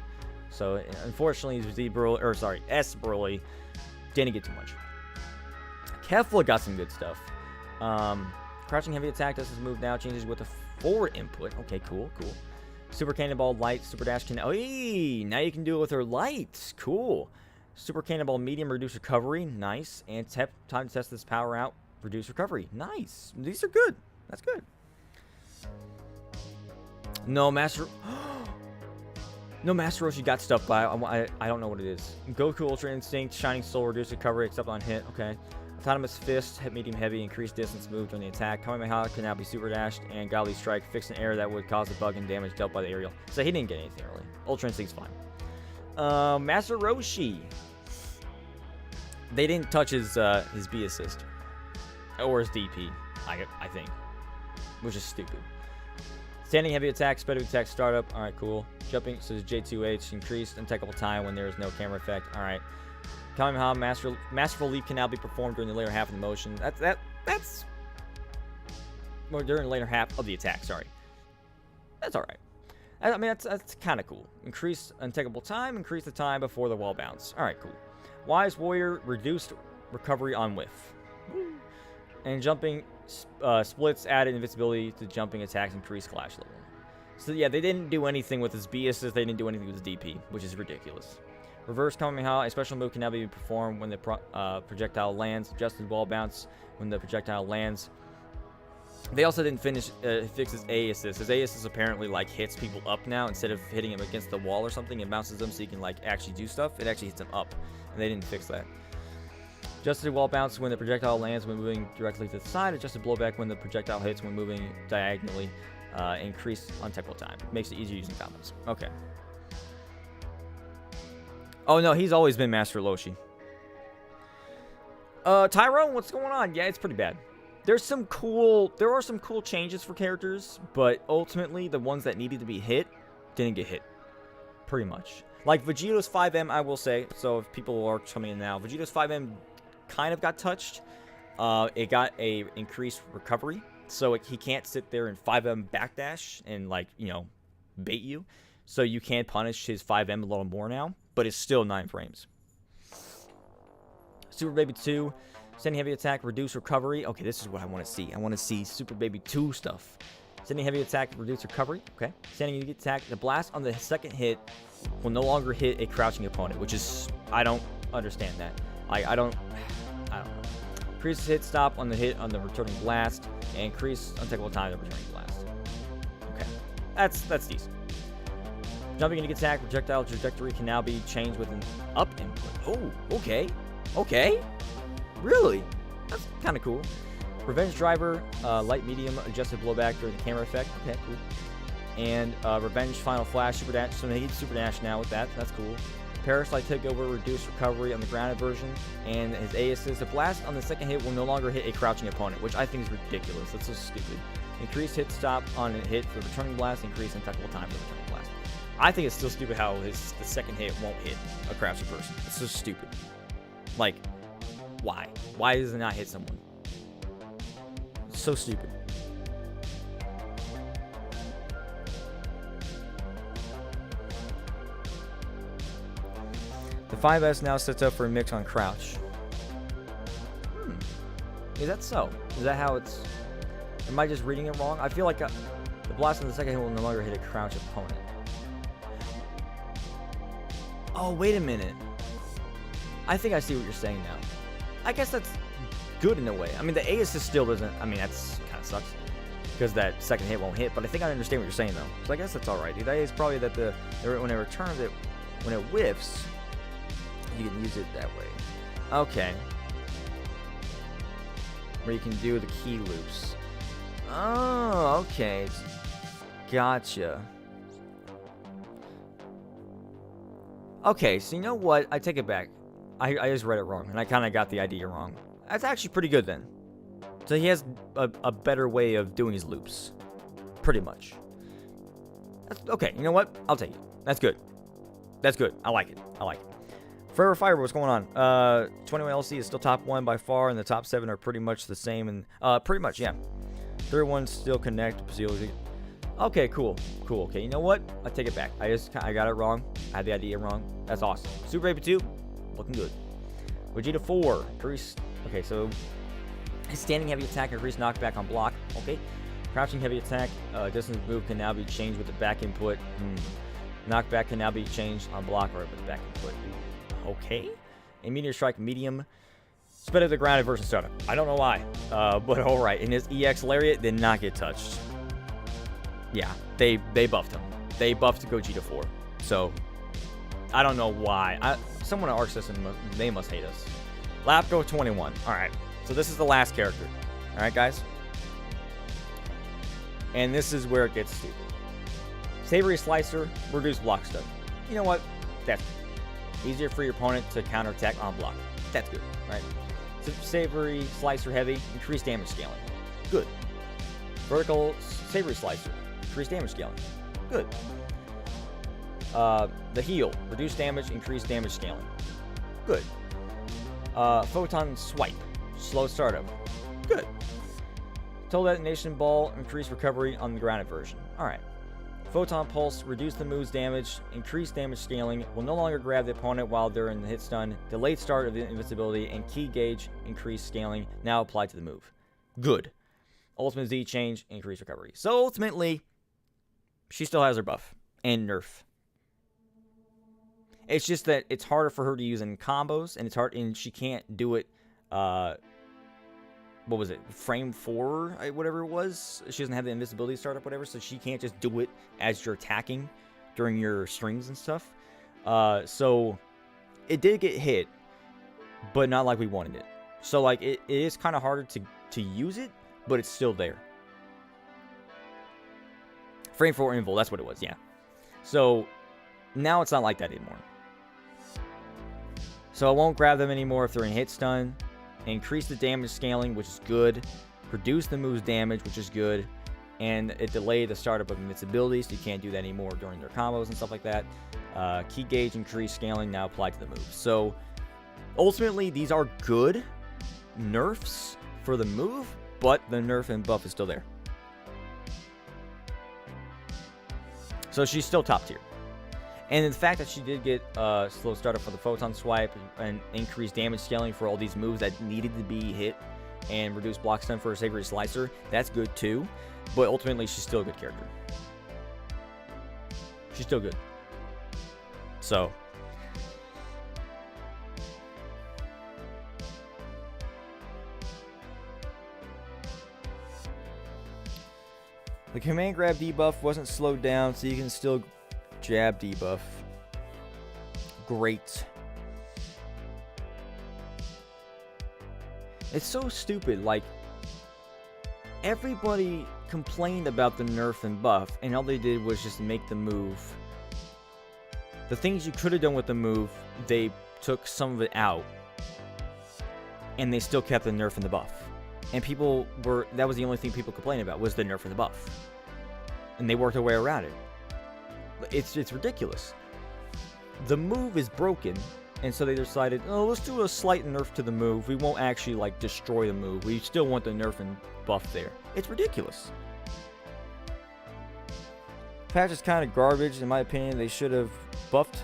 So unfortunately, S Broly didn't get too much. Kefla got some good stuff. Crouching heavy attack does his move now, changes with a forward input. Okay, cool. Super Cannonball Light, Super Dash can. Oh, now you can do it with her lights. Cool. Super Cannonball Medium, reduce recovery. Nice. And time to test this power out, reduce recovery. Nice. These are good. That's good. No, Master Roshi got stuff, but I don't know what it is. Goku Ultra Instinct, Shining Soul, reduce recovery except on hit. Okay. Autonomous Fist, hit medium heavy, increased distance moved during the attack. Kamehameha can now be super dashed, and Godly Strike, fix an error that would cause a bug and damage dealt by the aerial. So he didn't get anything early. Ultra Instinct's fine. Master Roshi. They didn't touch his B assist. Or his DP, I think. Which is stupid. Standing heavy attack, sped up attack startup. Alright, cool. Jumping, so his J2H increased untakeable time when there is no camera effect. Alright. Kamehameha Masterful Leap can now be performed during the later half of the motion. That's well, during the later half of the attack, sorry. That's alright. I mean, that's kind of cool. Increase untakeable time, increase the time before the wall bounce. Alright, cool. Wise Warrior, reduced recovery on whiff. And jumping splits, added invincibility to jumping attacks, increased clash level. So yeah, they didn't do anything with his B assist, they didn't do anything with his DP, which is ridiculous. Reverse Kamehameha, a special move can now be performed when the projectile lands. Adjusted wall bounce when the projectile lands. They also didn't fix his A assist. His A assist apparently like hits people up now instead of hitting him against the wall or something. It bounces them so you can like actually do stuff. It actually hits them up, and they didn't fix that. Adjusted wall bounce when the projectile lands when moving directly to the side. Adjusted blowback when the projectile hits when moving diagonally. Increased untakeable time. Makes it easier using combos. Okay. Oh no, he's always been Master Roshi. Tyrone, what's going on? Yeah, it's pretty bad. there are some cool changes for characters, but ultimately the ones that needed to be hit didn't get hit. Pretty much. Like Vegeto's 5M, I will say. So if people are coming in now, Vegeto's 5M kind of got touched. It got a increased recovery, so he can't sit there and 5M backdash and, like, you know, bait you. So you can punish his 5M a little more now, but it's still 9 frames. Super Baby 2, sending heavy attack, reduce recovery. Okay, this is what I want to see. I want to see Super Baby 2 stuff. Sending heavy attack, reduce recovery. Okay. Sending heavy attack, the blast on the second hit will no longer hit a crouching opponent, which is, I don't understand that. I don't know. Increase hit stop on the hit on the returning blast, and increase untakeable time of the returning blast. Okay, that's decent. Jumping into attack, projectile trajectory can now be changed with an up input. Oh, okay, really? That's kind of cool. Revenge driver, light medium adjusted blowback during the camera effect. Okay, cool. And revenge final flash super dash. So they need super dash now with that. That's cool. Parasite takeover, reduced recovery on the grounded version, and his A assist. The blast on the second hit will no longer hit a crouching opponent, which I think is ridiculous. That's so stupid. Increased hit stop on a hit for returning blast. Increase untouchable time for returning blast. I think it's still stupid how the second hit won't hit a crouching person. It's so stupid. Like, why? Why does it not hit someone? It's so stupid. The 5S now sets up for a mix on crouch. Is that so? Is that how it's... Am I just reading it wrong? I feel like the blast on the second hit will no longer hit a crouch opponent. Oh, wait a minute. I think I see what you're saying now. I guess that's good in a way. I mean, the A assist still doesn't... I mean, that's kind of sucks. Because that second hit won't hit. But I think I understand what you're saying, though. So I guess that's alright. The idea is probably that when it returns it... When it whiffs... You can use it that way. Okay. Where you can do the key loops. Oh, okay. Gotcha. Okay, so you know what? I take it back. I just read it wrong, and I kind of got the idea wrong. That's actually pretty good then. So he has a better way of doing his loops. Pretty much. That's, okay, you know what? I'll take it. That's good. That's good. I like it. I like it. Forever Fiber, what's going on? 21 LC is still top 1 by far, and the top 7 are pretty much the same. And pretty much, yeah. Third one's still connect. Okay, cool. Cool. Okay, you know what? I take it back. I got it wrong. I had the idea wrong. That's awesome. Super Baby 2, looking good. Vegeta 4, increase. Okay, so his standing heavy attack, increase knockback on block. Okay. Crouching heavy attack, distance move can now be changed with the back input. Knockback can now be changed on block or with the back input. Okay. A Meteor Strike medium. It's better than the grounded version startup. I don't know why. But alright. And his EX Lariat did not get touched. Yeah. They buffed him. They buffed Gogeta 4. So, I don't know why. Someone at Arc System, they must hate us. Lapgo 21. Alright. So this is the last character. Alright, guys? And this is where it gets stupid. Savory Slicer, reduce block stun. You know what? That's easier for your opponent to counterattack on block. That's good, right? So Savory Slicer Heavy, increase damage scaling. Good. Vertical Savory Slicer, increase damage scaling. Good. The Heal, reduce damage, increase damage scaling. Good. Photon Swipe, slow startup. Good. Total Detonation Ball, increase recovery on the grounded version. Alright. Photon Pulse, reduce the move's damage, increase damage scaling, will no longer grab the opponent while they're in the hit stun, delayed start of the invincibility, and key gauge, increase scaling, now applied to the move. Good. Ultimate Z change, increase recovery. So ultimately, she still has her buff, and nerf. It's just that it's harder for her to use in combos, and it's hard, and she can't do it, what was it, frame 4, whatever it was. She doesn't have the invisibility startup, whatever, so she can't just do it as you're attacking during your strings and stuff. So it did get hit, but not like we wanted it. So like it is kind of harder to use it, but it's still there. Frame 4 invul, that's what it was, yeah. So now it's not like that anymore. So I won't grab them anymore if they're in hit stun. Increase the damage scaling, which is good. reduced the move's damage, which is good, and it delayed the startup of invincibility, so you can't do that anymore during their combos and stuff like that. Key gauge increased scaling now applied to the move. So ultimately, these are good nerfs for the move, but the nerf and buff is still there. So she's still top tier. And the fact that she did get slow startup for the photon swipe and increased damage scaling for all these moves that needed to be hit and reduced block stun for a savory slicer, that's good too. But ultimately, she's still a good character. She's still good. So the command grab debuff wasn't slowed down, so you can still jab debuff. Great. It's so stupid. Like, everybody complained about the nerf and buff, and all they did was just make the move. The things you could have done with the move, they took some of it out, and they still kept the nerf and the buff. And people were, that was the only thing people complained about, was the nerf and the buff. And they worked their way around it. It's ridiculous. The move is broken, and so they decided, oh, let's do a slight nerf to the move. We won't actually, like, destroy the move. We still want the nerf and buff there. It's ridiculous. Patch is kind of garbage, in my opinion. They should have buffed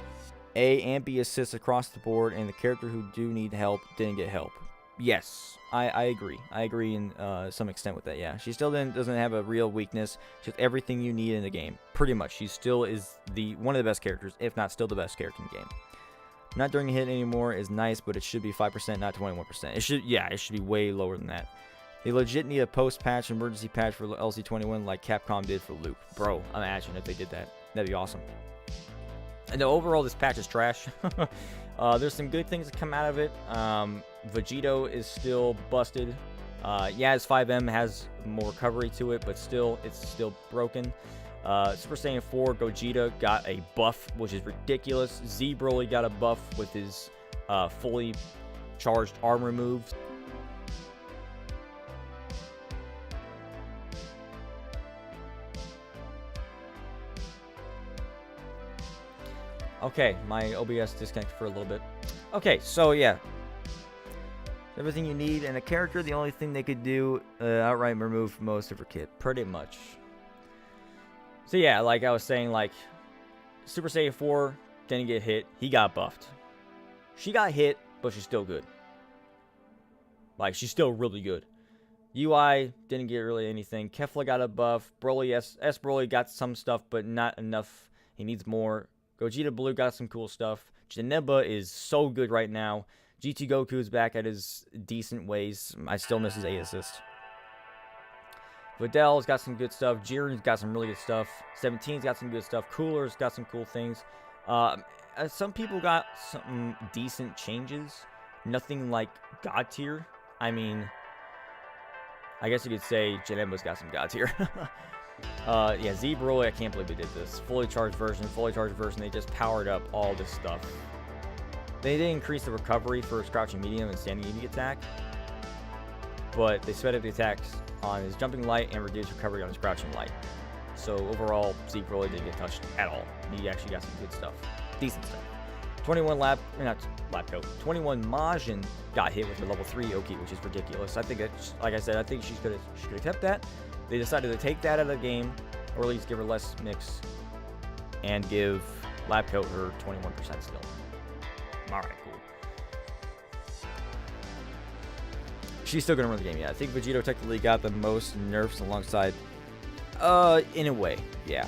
A and B assists across the board, and the character who do need help didn't get help. Yes, I agree. I agree in some extent with that, yeah. She still doesn't have a real weakness. She's everything you need in the game. Pretty much. She still is one of the best characters, if not still the best character in the game. Not during a hit anymore is nice, but it should be 5%, not 21%. It should be way lower than that. They legit need a post-patch, emergency patch for LC21 like Capcom did for Luke. Bro, imagine if they did that. That'd be awesome. And overall, this patch is trash. There's some good things that come out of it. Vegito is still busted. Yeah, his 5M has more recovery to it, but still, it's still broken. Super Saiyan 4 Gogeta got a buff, which is ridiculous. Z Broly got a buff with his fully charged armor moves. Okay, my OBS disconnected for a little bit. Okay, so yeah. Everything you need in a character, the only thing they could do, outright remove most of her kit. Pretty much. So yeah, like I was saying, like, Super Saiyan 4 didn't get hit. He got buffed. She got hit, but she's still good. Like, she's still really good. UI didn't get really anything. Kefla got a buff. Broly, S Broly got some stuff, but not enough. He needs more. Gogeta Blue got some cool stuff. Janemba is so good right now. GT Goku is back at his decent ways. I still miss his A assist. Vidal's got some good stuff. Jiren's got some really good stuff. 17's got some good stuff. Cooler's got some cool things. Some people got some decent changes. Nothing like God tier. I mean, I guess you could say Janemba's got some God tier. Yeah, Z Broly, I can't believe they did this. Fully charged version, they just powered up all this stuff. They did increase the recovery for crouching medium and standing eating attack, but they sped up the attacks on his jumping light and reduced recovery on his crouching light. So overall, Z Broly didn't get touched at all. He actually got some good stuff. Decent stuff. 21 Majin got hit with the level 3 Oki, which is ridiculous. I think it's, like I said, I think she could have kept that. They decided to take that out of the game, or at least give her less mix, and give Lab Coat her 21% still. Alright, cool. She's still going to run the game, yeah. I think Vegito technically got the most nerfs alongside, in a way, yeah.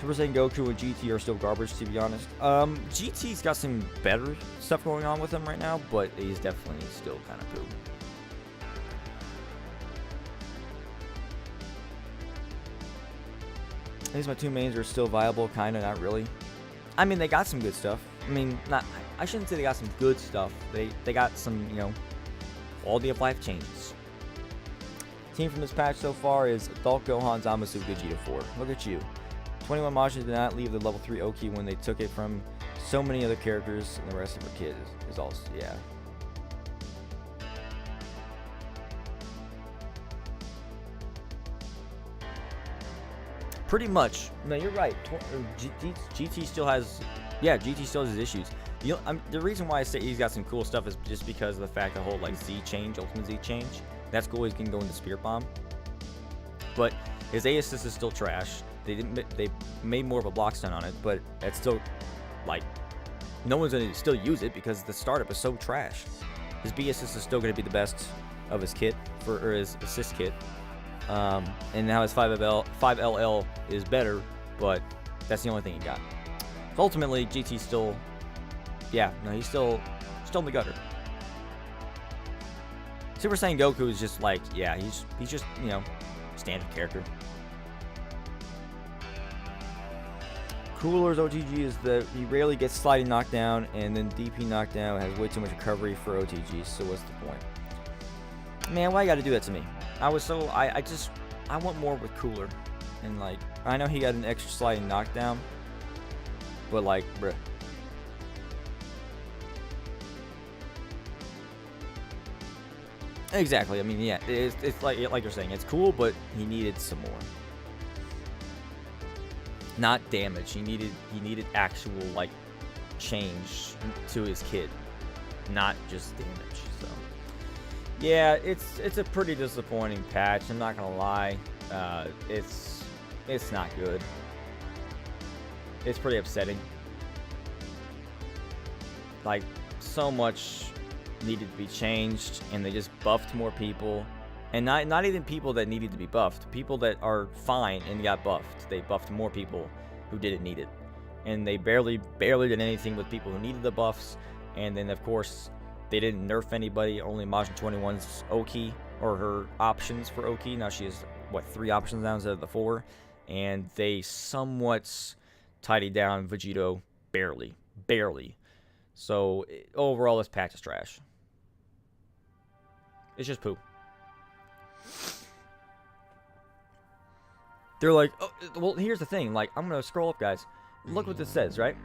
Super Saiyan Goku and GT are still garbage, to be honest. GT's got some better stuff going on with him right now, but he's definitely still kind of poo. At least my two mains are still viable, kind of, not really. I mean, they got some good stuff. I mean, I shouldn't say they got some good stuff. They got some, you know, quality of life changes. Team from this patch so far is Adult Gohan, Zamasu, Vegeta 4. Look at you. 21 Majin did not leave the level 3 Oki when they took it from so many other characters, and the rest of her kit is also, yeah. Pretty much. No, you're right. GT still has, yeah, GT still has his issues. The reason why I say he's got some cool stuff is just because of the fact the whole like Z change, ultimate Z change. That's cool. He can go into Spirit Bomb, but his A assist is still trash. They made more of a block stun on it, but it's still like no one's gonna still use it because the startup is so trash. His B assist is still gonna be the best of his kit or his assist kit. And now his 5LL is better, but that's the only thing he got. So ultimately, GT's still, yeah, no, he's still in the gutter. Super Saiyan Goku is just like, yeah, he's just, you know, standard character. Cooler's OTG is that he rarely gets sliding knockdown, and then DP knockdown has way too much recovery for OTGs, so what's the point? Man, why you gotta do that to me? I want more with Cooler. And like, I know he got an extra sliding knockdown, but like, bruh. Exactly. I mean, yeah, it's like you're saying, it's cool, but he needed some more. Not damage. He needed actual like change to his kit, not just damage. So yeah, it's a pretty disappointing patch. I'm not gonna lie. It's not good. It's pretty upsetting. Like, so much needed to be changed, and they just buffed more people, and not even people that needed to be buffed. People that are fine and got buffed. They buffed more people who didn't need it, and they barely did anything with people who needed the buffs. And then of course they didn't nerf anybody. Only Majin 21's Oki, or her options for Oki. Now she has what, 3 options now instead of the 4, and they somewhat tidied down Vegito barely. So overall, this patch is trash. It's just poo. They're like, oh, well, here's the thing. Like, I'm gonna scroll up, guys. Look what this says, right?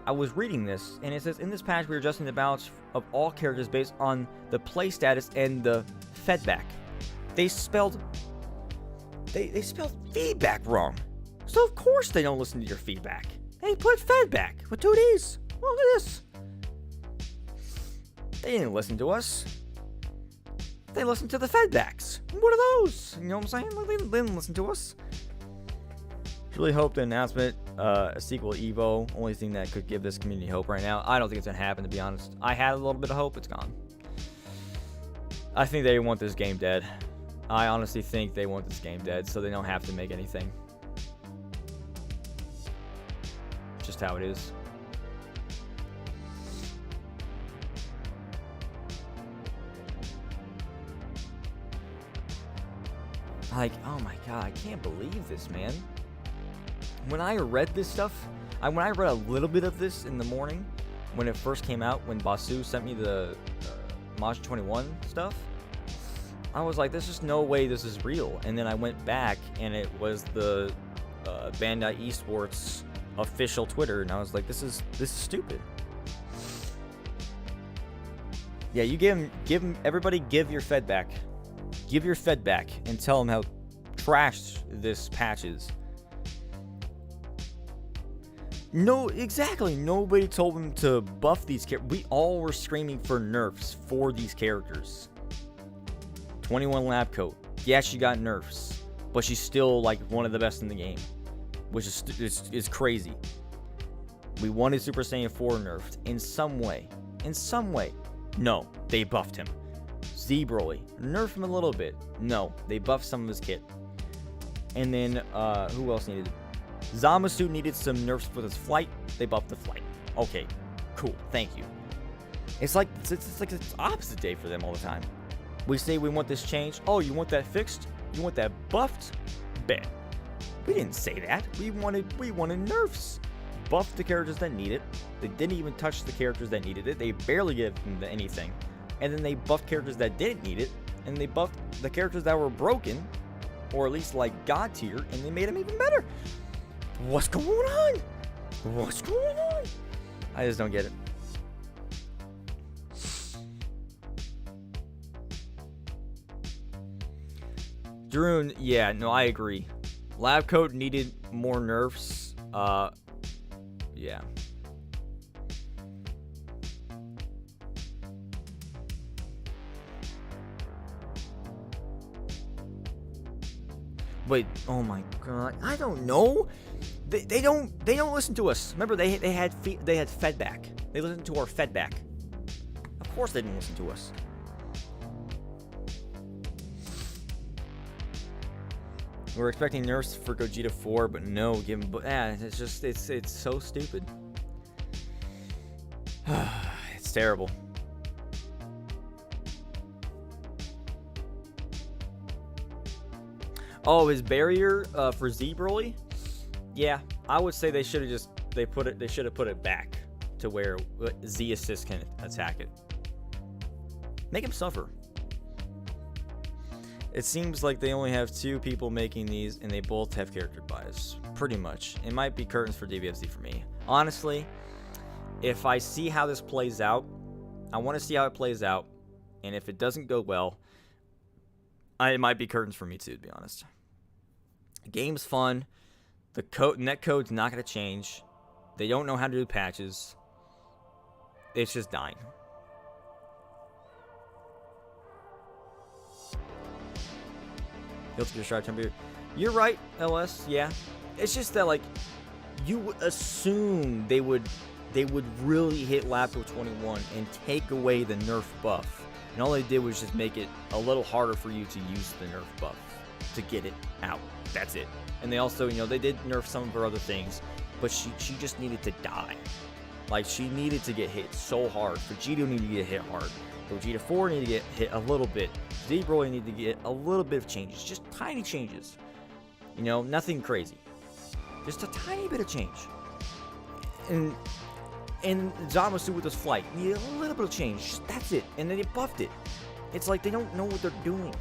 I was reading this, and it says, in this patch, we're adjusting the balance of all characters based on the play status and the feedback. They spelled feedback wrong. So of course they don't listen to your feedback. They put feedback with 2 Ds. Look at this. They didn't listen to us. They listened to the feedbacks. What are those? You know what I'm saying? Like, they didn't listen to us. Really hope the announcement, a sequel to Evo, only thing that could give this community hope right now. I don't think it's gonna happen, to be honest. I had a little bit of hope. It's gone. I think they want this game dead. I honestly think they want this game dead, so they don't have to make anything. Just how it is. Like, oh my god, I can't believe this, man. When I read this stuff, when I read a little bit of this in the morning, when it first came out, when Basu sent me the Majin 21 stuff, I was like, there's just no way this is real. And then I went back, and it was the Bandai Esports official Twitter, and I was like, this is stupid. Yeah, you give him, everybody give your feedback. Give your feedback and tell them how trash this patch is. No, exactly. Nobody told them to buff these characters. We all were screaming for nerfs for these characters. 21 Lab Coat. Yeah, she got nerfs, but she's still like one of the best in the game, which is crazy. We wanted Super Saiyan 4 nerfed in some way. In some way. No, they buffed him. Z Broly, nerf him a little bit. No, they buffed some of his kit. And then, who else needed? Zamasu needed some nerfs with his flight. They buffed the flight. Okay, cool, thank you. It's like it's opposite day for them all the time. We say we want this changed. Oh, you want that fixed? You want that buffed? Bet. We didn't say that. We wanted nerfs. Buff the characters that need it. They didn't even touch the characters that needed it. They barely gave them anything. And then they buffed characters that didn't need it, and they buffed the characters that were broken, or at least like god tier, and they made them even better. What's going on? What's going on? I just don't get it. Darun, yeah, no, I agree. Lab coat needed more nerfs. Yeah. Wait, oh my god, I don't know. They don't listen to us. Remember, they had feedback. They listened to our feedback. Of course, they didn't listen to us. We're expecting nerfs for Gogeta 4, but no, given it's just it's so stupid. It's terrible. Oh, his barrier for Z Broly? Yeah, I would say they should have just they should have put it back to where Z assist can attack it. Make him suffer. It seems like they only have 2 people making these, and they both have character bias. Pretty much. It might be curtains for DBFZ for me. Honestly, if I see how this plays out, I want to see how it plays out, and if it doesn't go well, it might be curtains for me too, to be honest. The game's fun. The net code's not going to change. They don't know how to do patches. It's just dying. You're right, LS. Yeah, it's just that like you would assume they would really hit Lapto 21 and take away the nerf buff, and all they did was just make it a little harder for you to use the nerf buff to get it out. That's it. And they also, they did nerf some of her other things, but she just needed to die. Like, she needed to get hit so hard. Vegeta needed to get hit hard. Gogeta 4 needed to get hit a little bit. Z Broly needed to get a little bit of changes. Just tiny changes. Nothing crazy. Just a tiny bit of change. And Zamasu with his flight needed a little bit of change. That's it. And then they buffed it. It's like they don't know what they're doing.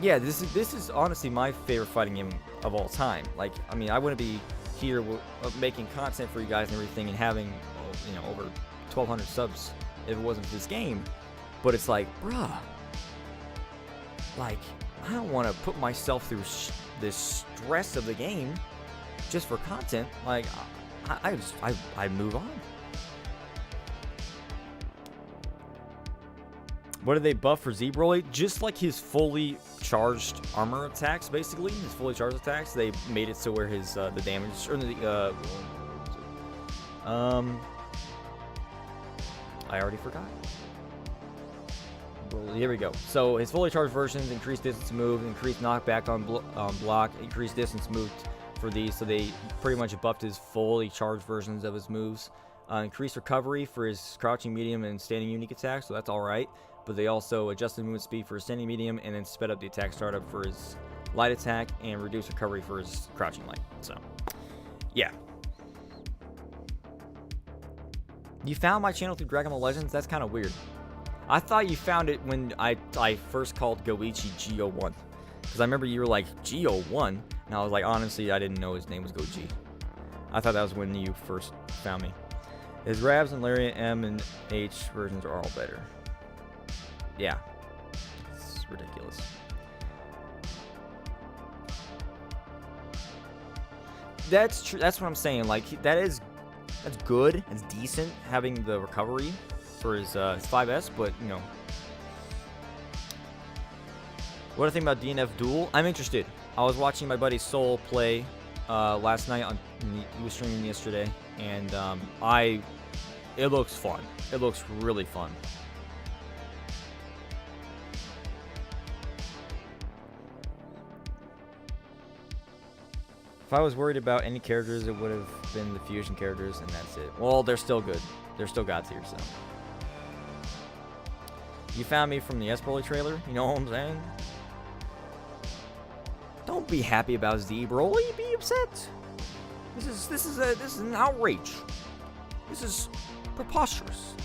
Yeah, this is honestly my favorite fighting game of all time. Like, I mean, I wouldn't be here making content for you guys and everything and having, over 1,200 subs if it wasn't for this game. But it's like, bruh, like, I don't want to put myself through this stress of the game just for content. Like, I move on. What did they buff for Z Broly? Just like his fully charged armor attacks, basically. His fully charged attacks. They made it so where his the damage or the I already forgot. Here we go. So his fully charged versions increase distance move, increase knockback on block, increase distance moved for these. So they pretty much buffed his fully charged versions of his moves. Increased recovery for his crouching, medium, and standing unique attacks. So that's all right. But they also adjusted movement speed for his standing medium and then sped up the attack startup for his light attack and reduced recovery for his crouching light. So, yeah. You found my channel through Dragon Ball Legends? That's kind of weird. I thought you found it when I first called Goichi Geo1. Because I remember you were like, Geo1? And I was like, honestly, I didn't know his name was Goji. I thought that was when you first found me. His Ravs and Lariat M and H versions are all better. Yeah, it's ridiculous. That's true. That's what I'm saying. Like, that's good. It's decent having the recovery for his 5S, but what do I think about DNF Duel? I'm interested. I was watching my buddy Soul play last night he was streaming yesterday, and it looks fun. It looks really fun. If I was worried about any characters, it would have been the fusion characters, and that's it. Well, they're still good. They're still God tier, so. You found me from the S Broly trailer, you know what I'm saying? Don't be happy about Z Broly, be upset. This is an outrage. This is preposterous.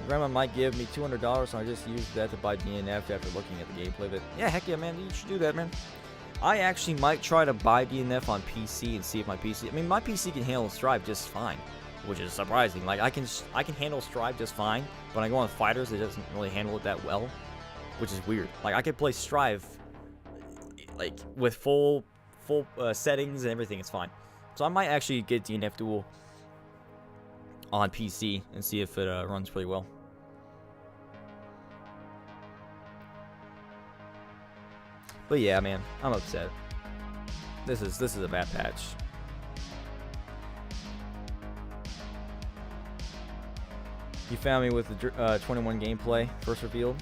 Grandma might give me $200, so I just used that to buy DNF after looking at the gameplay. But yeah, heck yeah, man, you should do that, man. I actually might try to buy DNF on PC and see if my PC... I mean, my PC can handle Strive just fine, which is surprising. Like, I can handle Strive just fine, but when I go on Fighters, it doesn't really handle it that well. which is weird. Like, I could play Strive, like, with full settings and everything. It's fine. So I might actually get DNF Duel on PC and see if it runs pretty well. But yeah, man, I'm upset. This is a bad patch. You found me with the 21 gameplay first revealed.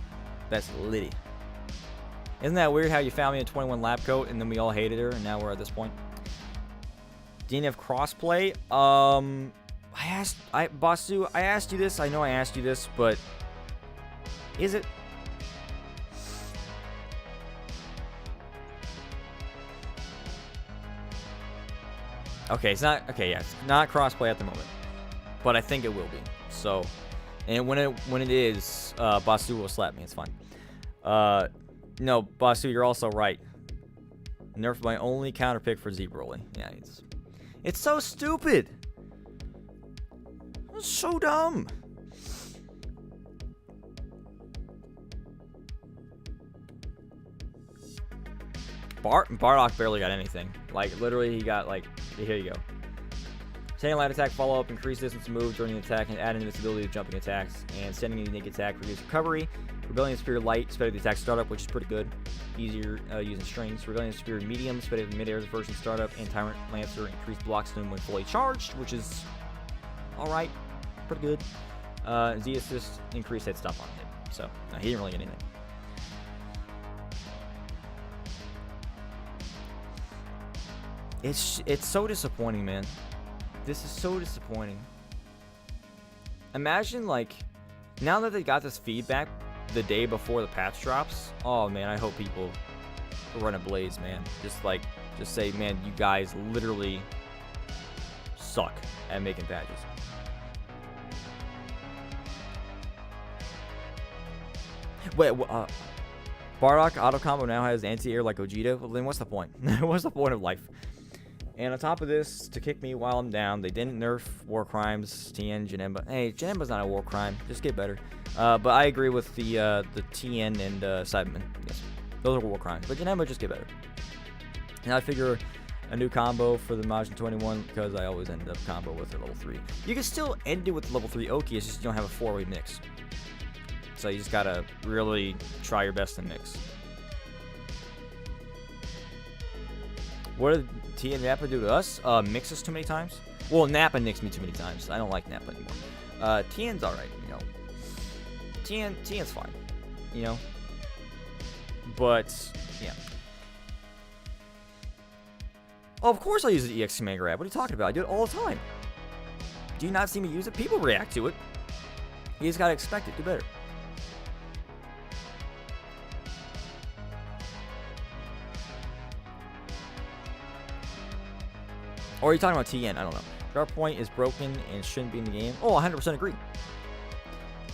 That's litty. Isn't that weird how you found me in 21 lab coat and then we all hated her and now we're at this point? DNF crossplay. Basu, I asked you this. I know I asked you this, but is it? Okay, it's not. Okay, yeah, it's not crossplay at the moment, but I think it will be. So, and when it is, Basu will slap me. It's fine. No, Basu, you're also right. Nerf my only counter pick for Z Broly. Yeah, it's so stupid. It's so dumb. Bardock barely got anything. Like, literally, he got, like, here you go. Sending light attack, follow up, increase distance to move during the attack, and add invincibility to jumping attacks. And sending a unique attack, reduce recovery. Rebellion Spear Light, speed of the attack startup, which is pretty good. Easier using strings. Rebellion Spear Medium, speed of mid-air version startup. And Tyrant Lancer, increased block stun when fully charged, which is alright. Pretty good. Z Assist, increased hit stop on him. So, no, he didn't really get anything. It's so disappointing, man. This is so disappointing. Imagine, like, now that they got this feedback the day before the patch drops. Oh man, I hope people run a blaze, man. Just say, man, you guys literally suck at making patches. Wait, Bardock auto combo now has anti-air like Gogeta. Well, then what's the point? What's the point of life? And on top of this, to kick me while I'm down, they didn't nerf War Crimes, TN, Janemba. Hey, Janemba's not a war crime. Just get better. But I agree with the TN and Cyberman. Yes, those are war crimes. But Janemba, just get better. And I figure a new combo for the Majin 21 because I always end up combo with her level 3. You can still end it with level 3 Oki, it's just you don't have a 4-way mix. So you just gotta really try your best to mix. What did T and Nappa do to us? Mix us too many times? Well, Nappa nicks me too many times. I don't like Nappa anymore. TN's alright, you know. TN's fine, you know. But, yeah. Oh, of course I use the EX Command Grab. What are you talking about? I do it all the time. Do you not see me use it? People react to it. You just gotta expect it. Do better. Or are you talking about TN? I don't know. Guard point is broken and shouldn't be in the game. Oh, 100% agree.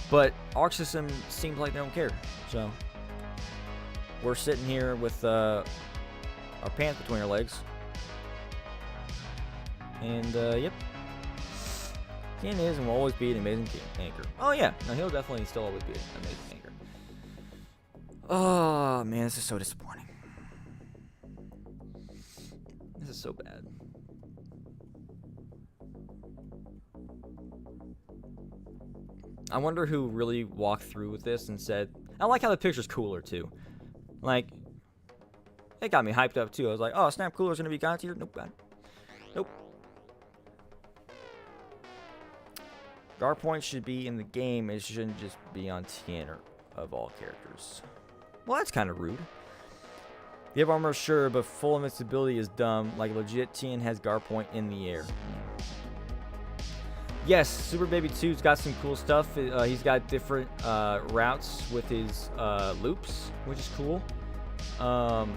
But Arc System seems like they don't care. So we're sitting here with our pants between our legs. And, yep. TN is and will always be an amazing anchor. Oh, yeah. No, he'll definitely still always be an amazing anchor. Oh, man, this is so disappointing. This is so bad. I wonder who really walked through with this and said, I like how the picture's cooler too. Like, it got me hyped up too. I was like, oh, Snap Cooler's gonna be God tier? Nope, bad. Nope. Guard point should be in the game. It shouldn't just be on TN of all characters. Well, that's kind of rude. You have armor, sure, but full invincibility is dumb. Like, legit, TN has guard point in the air. Yes, Super Baby 2's got some cool stuff. He's got different routes with his loops, which is cool. Let's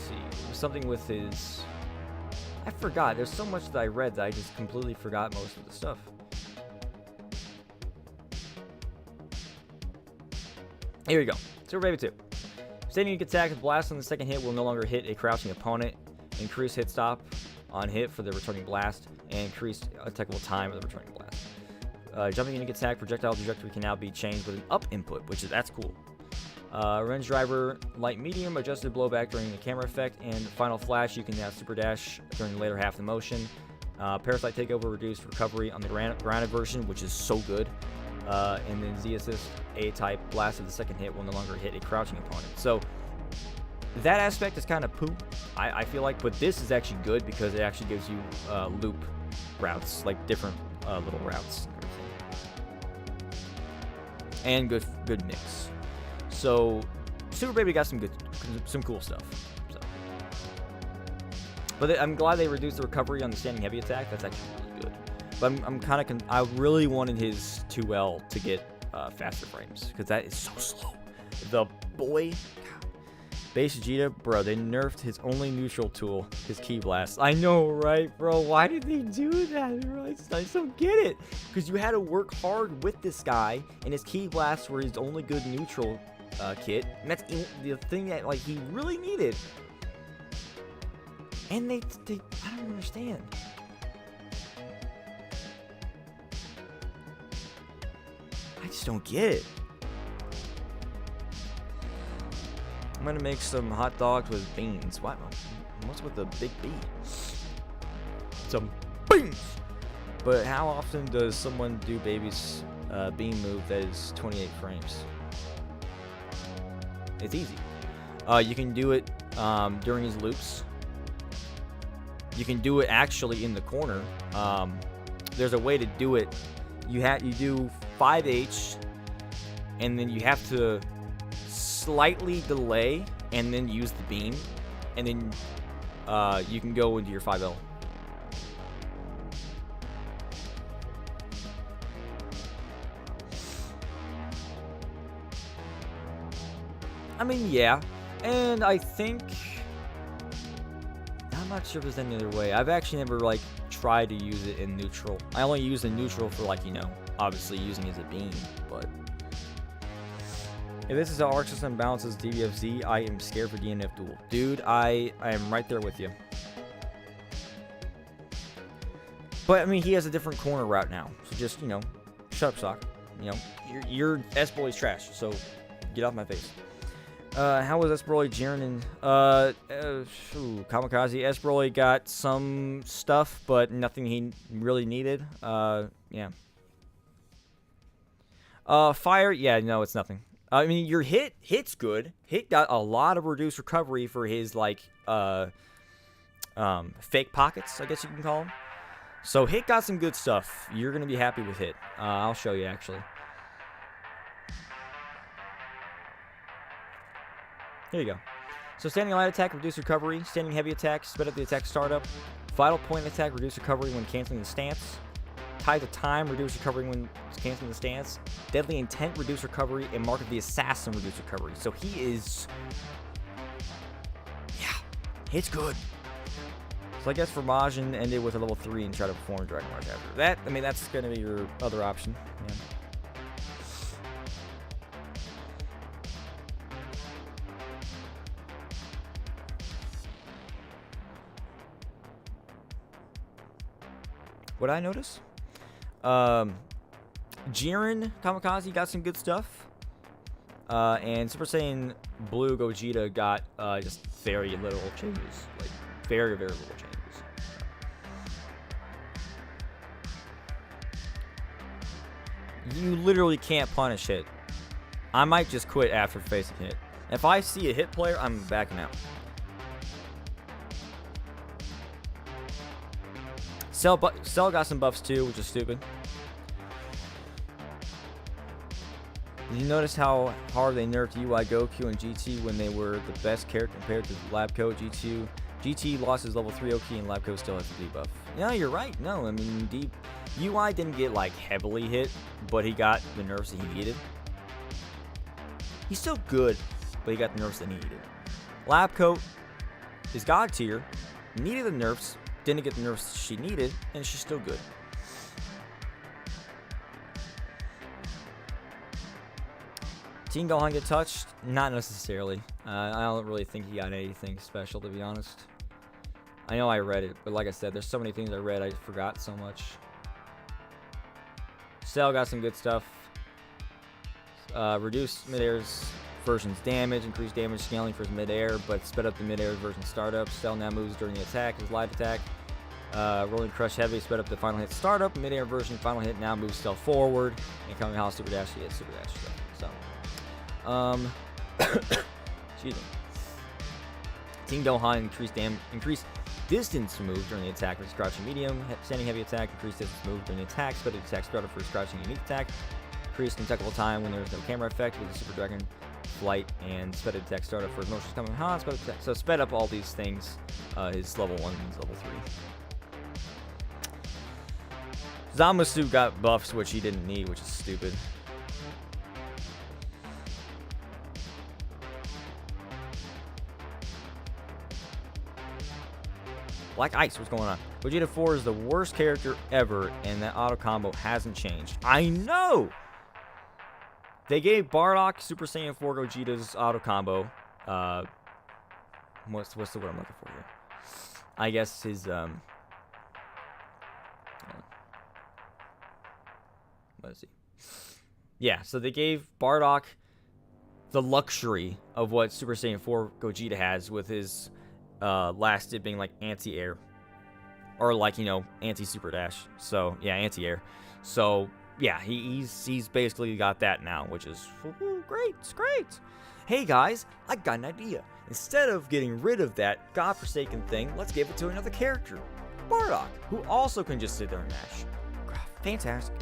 see. Something with his... I forgot. There's so much that I read that I just completely forgot most of the stuff. Here we go. Super Baby 2. Standing unique attack with blast on the second hit will no longer hit a crouching opponent. Increase hit stop on hit for the returning blast, and increased attackable time of the returning blast. Jumping unique attack, projectile trajectory can now be changed with an up input, that's cool. Range driver, light medium, adjusted blowback during the camera effect, and final flash, you can have super dash during the later half of the motion. Parasite takeover, reduced recovery on the grounded version, which is so good. And then Z assist, A type, blast of the second hit will no longer hit a crouching opponent. So that aspect is kind of poo, I feel like, but this is actually good because it actually gives you loop routes, like different little routes and good mix. So Super Baby got some cool stuff. So. But I'm glad they reduced the recovery on the standing heavy attack. That's actually really good. But I really wanted his 2L to get faster frames because that is so slow. The boy, Base Vegeta, bro, they nerfed his only neutral tool, his Ki Blast. I know, right, bro? Why did they do that, bro? I just don't get it. Because you had to work hard with this guy, and his Ki Blasts were his only good neutral kit, and that's the thing that like he really needed. And they I don't understand. I just don't get it. I'm gonna make some hot dogs with beans. What? What's with the big B? Some beans. But how often does someone do Baby's beam move that is 28 frames? It's easy. You can do it during his loops. You can do it actually in the corner. There's a way to do it. You do 5H, and then you have to slightly delay, and then use the beam, and then you can go into your 5L. I mean, yeah, and I think I'm not sure if there's any other way. I've actually never like tried to use it in neutral. I only use the neutral for like, you know, obviously using it as a beam. But if this is how Arc System balances DBFZ, I am scared for DNF Duel. Dude, I am right there with you. But I mean, he has a different corner route now, so just, you know, shut up, sock. You know, your S-Broly's trash, so get off my face. How was S-Broly Jiren Kamikaze? S-Broly got some stuff, but nothing he really needed. Yeah. Fire, yeah, no, it's nothing. I mean, your hit's good. Hit got a lot of reduced recovery for his, like, fake pockets, I guess you can call them. So Hit got some good stuff. You're going to be happy with Hit. I'll show you, actually. Here you go. So standing light attack, reduce recovery. Standing heavy attack, sped up the attack startup. Vital point attack, reduce recovery when canceling the stance. Tie to time, reduce recovery when canceling the stance. Deadly intent, reduce recovery. And Mark of the Assassin, reduce recovery. So he is... yeah, Hit's good. So I guess for Majin, end it with a level 3 and try to perform Dragon Rush after. That, I mean, that's going to be your other option. Yeah. What I notice? Jiren Kamikaze got some good stuff. And Super Saiyan Blue Gogeta got just very little changes. Like, very, very little changes. You literally can't punish Hit. I might just quit after facing Hit. If I see a Hit player, I'm backing out. Cell got some buffs too, which is stupid. Did you notice how hard they nerfed UI Goku and GT when they were the best character compared to Labco? GT lost his level 3 Oki and Labco still has the debuff. No, you're right. No, I mean, UI didn't get like heavily hit, but he got the nerfs that he needed. He's still good, but he got the nerfs that he needed. Labco is God tier, needed the nerfs, didn't get the nerfs she needed, and she's still good. Team Gohan get touched? Not necessarily. I don't really think he got anything special, to be honest. I know I read it, but like I said, there's so many things I read, I forgot so much. Cell got some good stuff. Reduced mid-air's version's damage, increased damage scaling for his mid-air, but sped up the mid-air version startup. Cell now moves during the attack, his light attack. Rolling Crush Heavy sped up the final hit startup. Mid-air version final hit now moves Cell forward. And coming House Super Dash, he hits Super Dash. Excuse me. Team Gohan increased distance move during the attack with his crouching medium. Standing heavy attack, increased distance move during the attack. Sped up the attack startup for his crouching unique attack. Increased detectable time when there's no camera effect with the Super Dragon Flight, and sped up attack startup for his motion coming hot. So sped up all these things. His level 1 and his level 3. Zamasu got buffs, which he didn't need, which is stupid. Black Ice, what's going on? Vegeta 4 is the worst character ever, and that auto combo hasn't changed. I know! They gave Bardock Super Saiyan 4 Gogeta's auto combo. What's the word I'm looking for here? I guess his, what is he? Yeah, so they gave Bardock the luxury of what Super Saiyan 4 Gogeta has with his last hit being like anti-air, or like, you know, anti-super dash. So yeah, anti-air. So yeah, he's basically got that now, which is great. It's great. Hey guys, I got an idea. Instead of getting rid of that godforsaken thing, let's give it to another character, Bardock, who also can just sit there and mash. Fantastic.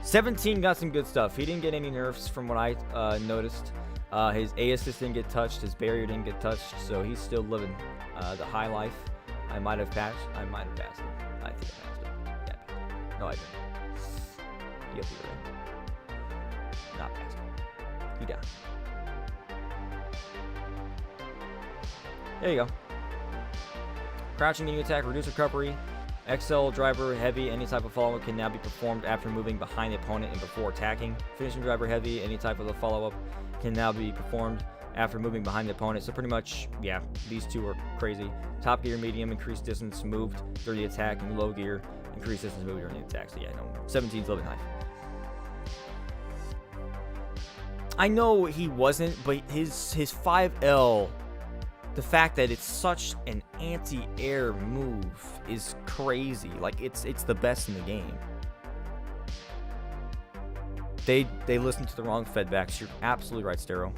17 got some good stuff. He didn't get any nerfs from what I noticed. His A assist didn't get touched. His barrier didn't get touched. So he's still living the high life. I might have passed him. I think I passed him. Yeah. No, I didn't. Yep, you're right. Not passed him. He died. There you go. Crouching medium attack, reduce recovery. XL driver heavy, any type of follow-up can now be performed after moving behind the opponent and before attacking. Finishing driver heavy, any type of the follow-up can now be performed after moving behind the opponent. So pretty much, yeah, these two are crazy. Top gear medium, increased distance moved during the attack, and low gear, increased distance moved during the attack. So yeah, no, 17's living high. I know he wasn't, but his 5L, the fact that it's such an anti-air move is crazy. Like, it's the best in the game. They listened to the wrong feedbacks. You're absolutely right, Stero.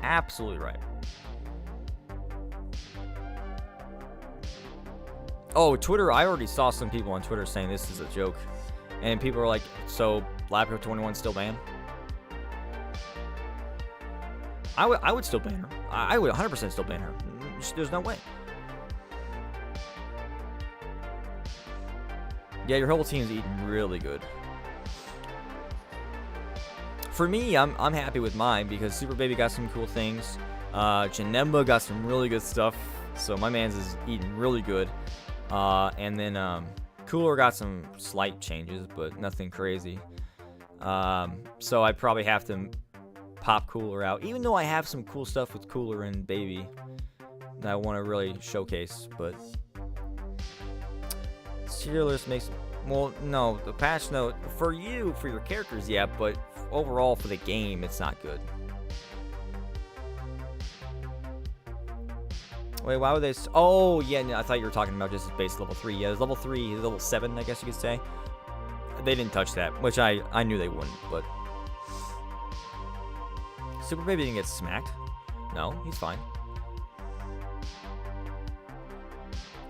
Absolutely right. Oh, Twitter, I already saw some people on Twitter saying this is a joke. And people are like, so Labco 21 still banned? I would still ban her. I would 100% still ban her. There's no way. Yeah, your whole team's eating really good. For me, I'm happy with mine because Super Baby got some cool things. Janemba got some really good stuff. So my man's is eating really good. And then Cooler got some slight changes, but nothing crazy. So I probably have to pop Cooler out, even though I have some cool stuff with Cooler and Baby that I want to really showcase. But serial list makes, well, no, the patch note for you, for your characters, yeah, but overall for the game, it's not good. Wait, why would they? Oh, yeah, no, I thought you were talking about just his base level 3. Yeah, his level 3, his level 7, I guess you could say. They didn't touch that, which I knew they wouldn't, but Super Baby didn't get smacked. No, he's fine.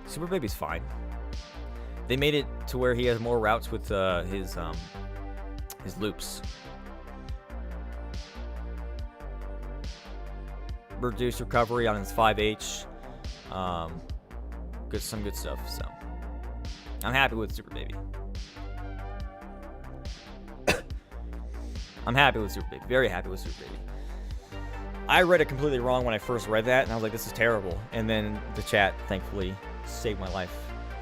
Super Baby's fine. They made it to where he has more routes with his loops. Reduced recovery on his 5H. Some good stuff. So I'm happy with Super Baby. I'm happy with Super Baby. Very happy with Super Baby. I read it completely wrong when I first read that, and I was like, this is terrible. And then the chat, thankfully, saved my life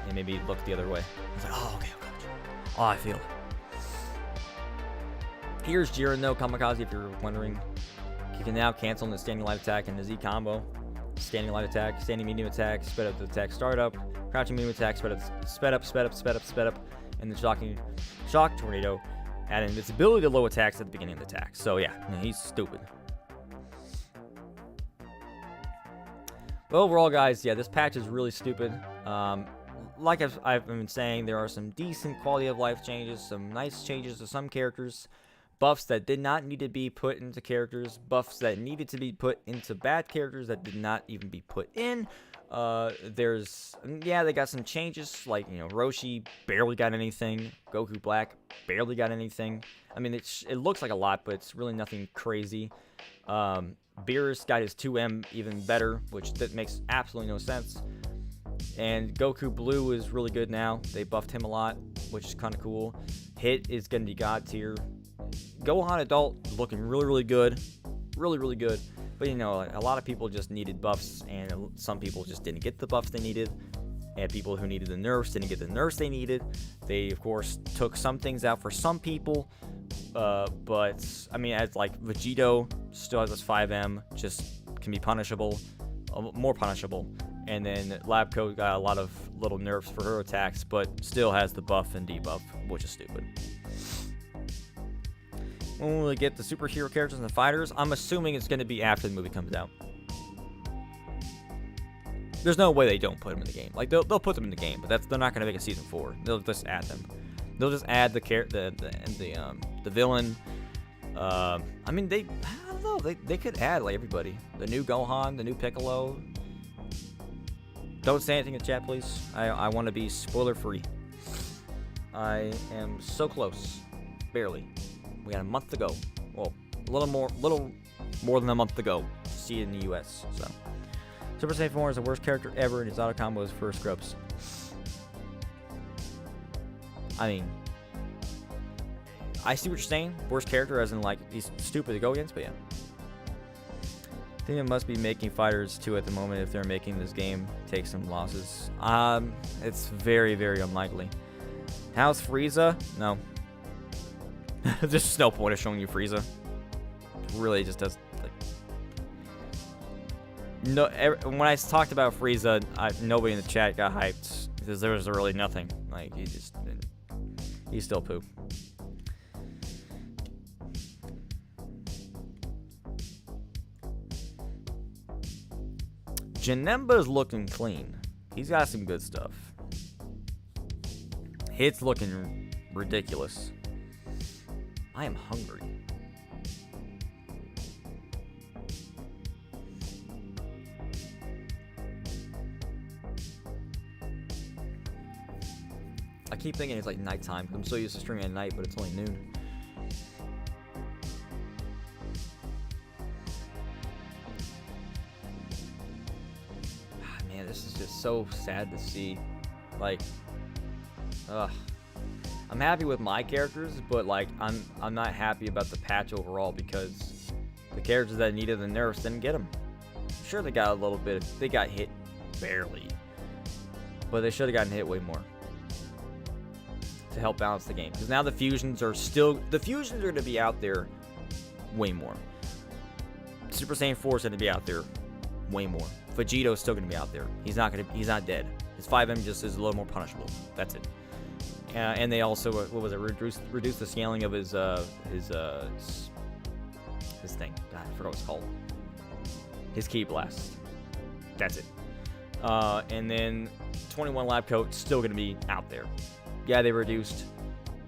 and made me look the other way. I was like, oh, okay, oh, gotcha. Oh, I feel it. Here's Jiren, though, Kamikaze, if you're wondering. You can now cancel the standing light attack and the Z combo. Standing light attack, standing medium attack, sped up the attack startup, crouching medium attack, sped up, and the shock tornado, and invincibility to low attacks at the beginning of the attack. So yeah, he's stupid. But overall, guys, yeah, this patch is really stupid. Like I've been saying, there are some decent quality of life changes, some nice changes to some characters, buffs that did not need to be put into characters, buffs that needed to be put into bad characters that did not even be put in. They got some changes, like, Roshi barely got anything, Goku Black barely got anything. I mean, it looks like a lot, but it's really nothing crazy. Beerus got his 2M even better, which that makes absolutely no sense. And Goku Blue is really good now. They buffed him a lot, which is kind of cool. Hit is going to be God tier. Gohan Adult looking really, really good. Really, really good. But, a lot of people just needed buffs, and some people just didn't get the buffs they needed. And people who needed the nerfs didn't get the nerfs they needed. They, of course, took some things out for some people. But, I mean, as like Vegito still has this 5M, just can be punishable, more punishable. And then Labco got a lot of little nerfs for her attacks, but still has the buff and debuff, which is stupid. When we get the superhero characters and the fighters, I'm assuming it's going to be after the movie comes out. There's no way they don't put them in the game. Like, they'll put them in the game, but they're not going to make a season 4. They'll just add them. They'll just add the villain. I mean, I don't know. They could add like everybody. The new Gohan, the new Piccolo. Don't say anything in chat, please. I want to be spoiler free. I am so close, barely. We got a month to go. Well, a little more than a month to go to see it in the U.S. So, Super Saiyan 4 is the worst character ever, and his auto combo is for scrubs. I mean, I see what you're saying. Worst character, as in like he's stupid to go against, but yeah. I think it must be making fighters too at the moment if they're making this game take some losses. It's very, very unlikely. How's Frieza? No. There's no point of showing you Frieza. Really, just does. Like, no. When I talked about Frieza, nobody in the chat got hyped because there was really nothing. Like he's still poo. Janemba's looking clean. He's got some good stuff. Hit's looking ridiculous. I am hungry. I keep thinking it's like nighttime. I'm so used to streaming at night, but it's only noon. Man, this is just so sad to see. Like, I'm happy with my characters, but like I'm not happy about the patch overall because the characters that needed the nerfs didn't get them. Sure, they got a little bit. They got hit barely, but they should have gotten hit way more to help balance the game. Because now the fusions are going to be out there way more. Super Saiyan 4 is going to be out there way more. Vegito's still going to be out there. He's not dead. His 5M just is a little more punishable. That's it. And they also, what was it? Reduce the scaling of his thing. God, I forgot what it's called. His Ki Blast. That's it. And then 21 Lab Coat still going to be out there. Yeah, they reduced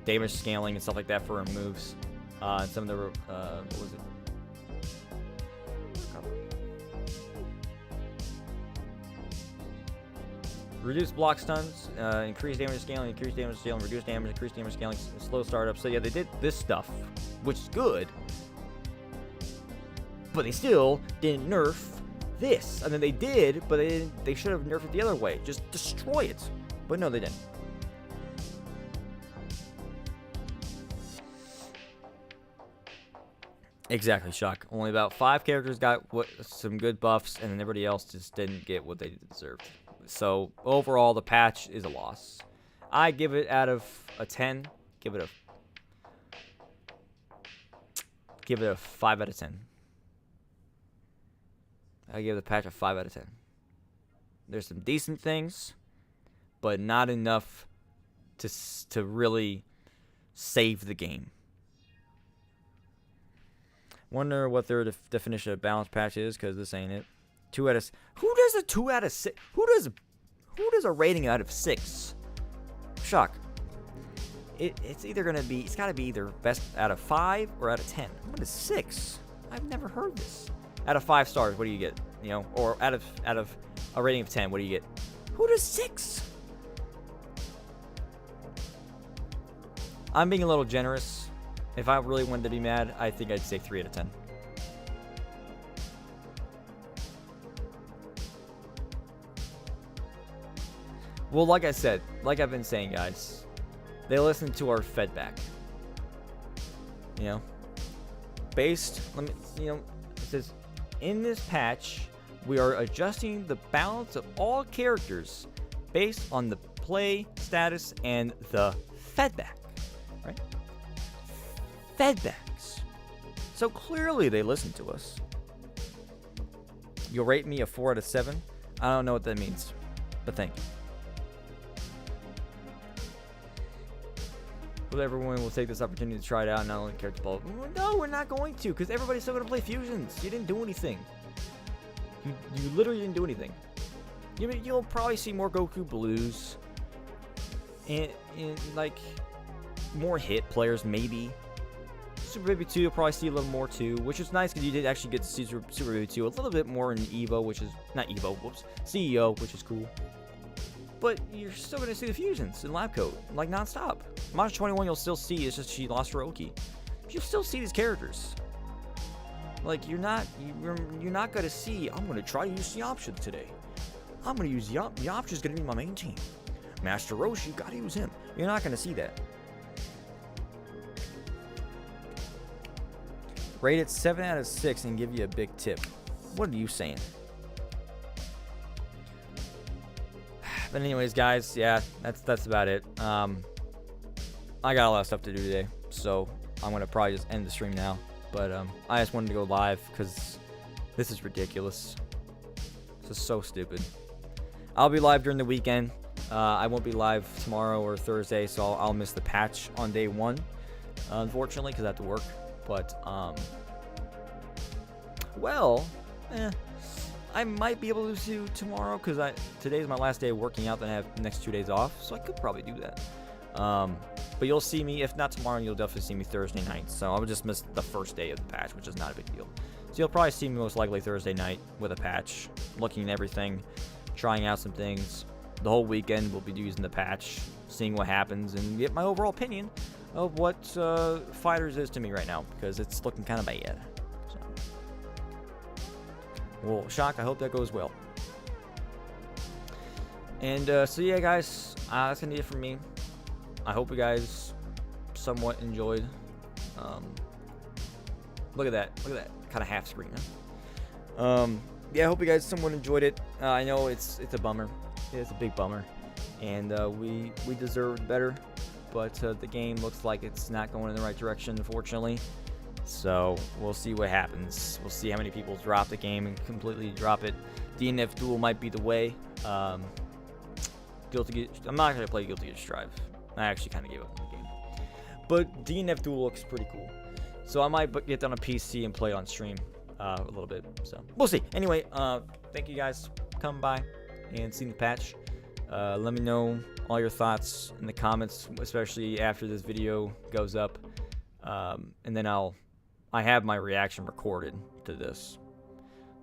damage scaling and stuff like that for moves. Some of the what was it? Reduce block stuns, increase damage scaling, reduce damage, increase damage scaling, slow startup. So yeah, they did this stuff, which is good. But they still didn't nerf this. And then they did, but they should have nerfed it the other way. Just destroy it. But no, they didn't. Exactly, Shock. Only about 5 characters got some good buffs, and then everybody else just didn't get what they deserved. So overall, the patch is a loss. I give it out of a 10. Give it a 5 out of 10. I give the patch a 5 out of 10. There's some decent things, but not enough to really save the game. Wonder what their definition of balance patch is, because this ain't it. 2 out of... Who does a 2 out of 6? Who does a rating out of 6? Shock. It's either going to be... It's got to be either best out of 5 or out of 10. What is 6? I've never heard this. Out of 5 stars, what do you get? You know, or out of a rating of 10, what do you get? Who does 6? I'm being a little generous. If I really wanted to be mad, I think I'd say 3 out of 10. Well, like I said, like I've been saying, guys, they listen to our feedback. You know, it says, in this patch, we are adjusting the balance of all characters based on the play status and the feedback. Right? Feedbacks. So clearly they listen to us. You'll rate me a 4 out of 7. I don't know what that means, but thank you. But everyone will take this opportunity to try it out and not only character ball. No, we're not going to, because everybody's still going to play fusions. You didn't do anything. You literally didn't do anything. You'll probably see more Goku Blues. And like, more hit players, maybe. Super Baby 2, you'll probably see a little more too, which is nice because you did actually get to see Super Baby 2 a little bit more in Evo, which is, not Evo, whoops, CEO, which is cool. But you're still going to see the fusions in Lab Coat, like, non-stop. Monster 21 you'll still see, it's just she lost her Oki. You'll still see these characters. Like, you're not going to see, I'm going to try to use the option today. I'm going to use the option's going to be my main team. Master Roshi, got to use him. You're not going to see that. Rate it 7 out of 6 and give you a big tip. What are you saying? But anyways, guys, yeah, that's about it. I got a lot of stuff to do today, so I'm gonna probably just end the stream now. But I just wanted to go live because this is ridiculous. This is so stupid. I'll be live during the weekend. I won't be live tomorrow or Thursday, so I'll miss the patch on day 1, unfortunately, because I have to work. But I might be able to do tomorrow because today's my last day of working out. Then I have the next 2 days off, so I could probably do that. But you'll see me, if not tomorrow, you'll definitely see me Thursday night. So I'll just miss the first day of the patch, which is not a big deal. So you'll probably see me most likely Thursday night with a patch, looking at everything, trying out some things. The whole weekend we'll be using the patch, seeing what happens, and get my overall opinion of what Fighters is to me right now, because it's looking kind of bad. So. Well, Shock, I hope that goes well. And so yeah, guys, that's gonna be it from me. I hope you guys somewhat enjoyed. Look at that kind of half screen. Huh? Yeah, I hope you guys somewhat enjoyed it. I know it's a bummer. It's a big bummer, and we deserved better. But the game looks like it's not going in the right direction, unfortunately. So we'll see what happens. We'll see how many people drop the game and completely drop it. DNF Duel might be the way. I'm not going to play Guilty Gear Strive. I actually kind of gave up on the game. But DNF Duel looks pretty cool. So I might get on a PC and play on stream a little bit. So we'll see. Anyway, thank you guys for coming by and seeing the patch. Let me know all your thoughts in the comments, especially after this video goes up. And then I have my reaction recorded to this.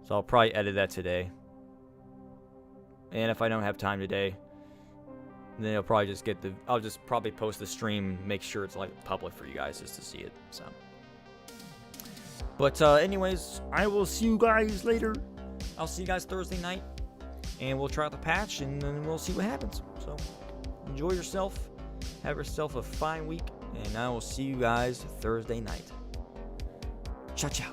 So I'll probably edit that today. And if I don't have time today, then I'll probably just I'll just probably post the stream, make sure it's like public for you guys just to see it. So. But anyways, I will see you guys later. I'll see you guys Thursday night. And we'll try out the patch, and then we'll see what happens. So, enjoy yourself. Have yourself a fine week. And I will see you guys Thursday night. Ciao, ciao.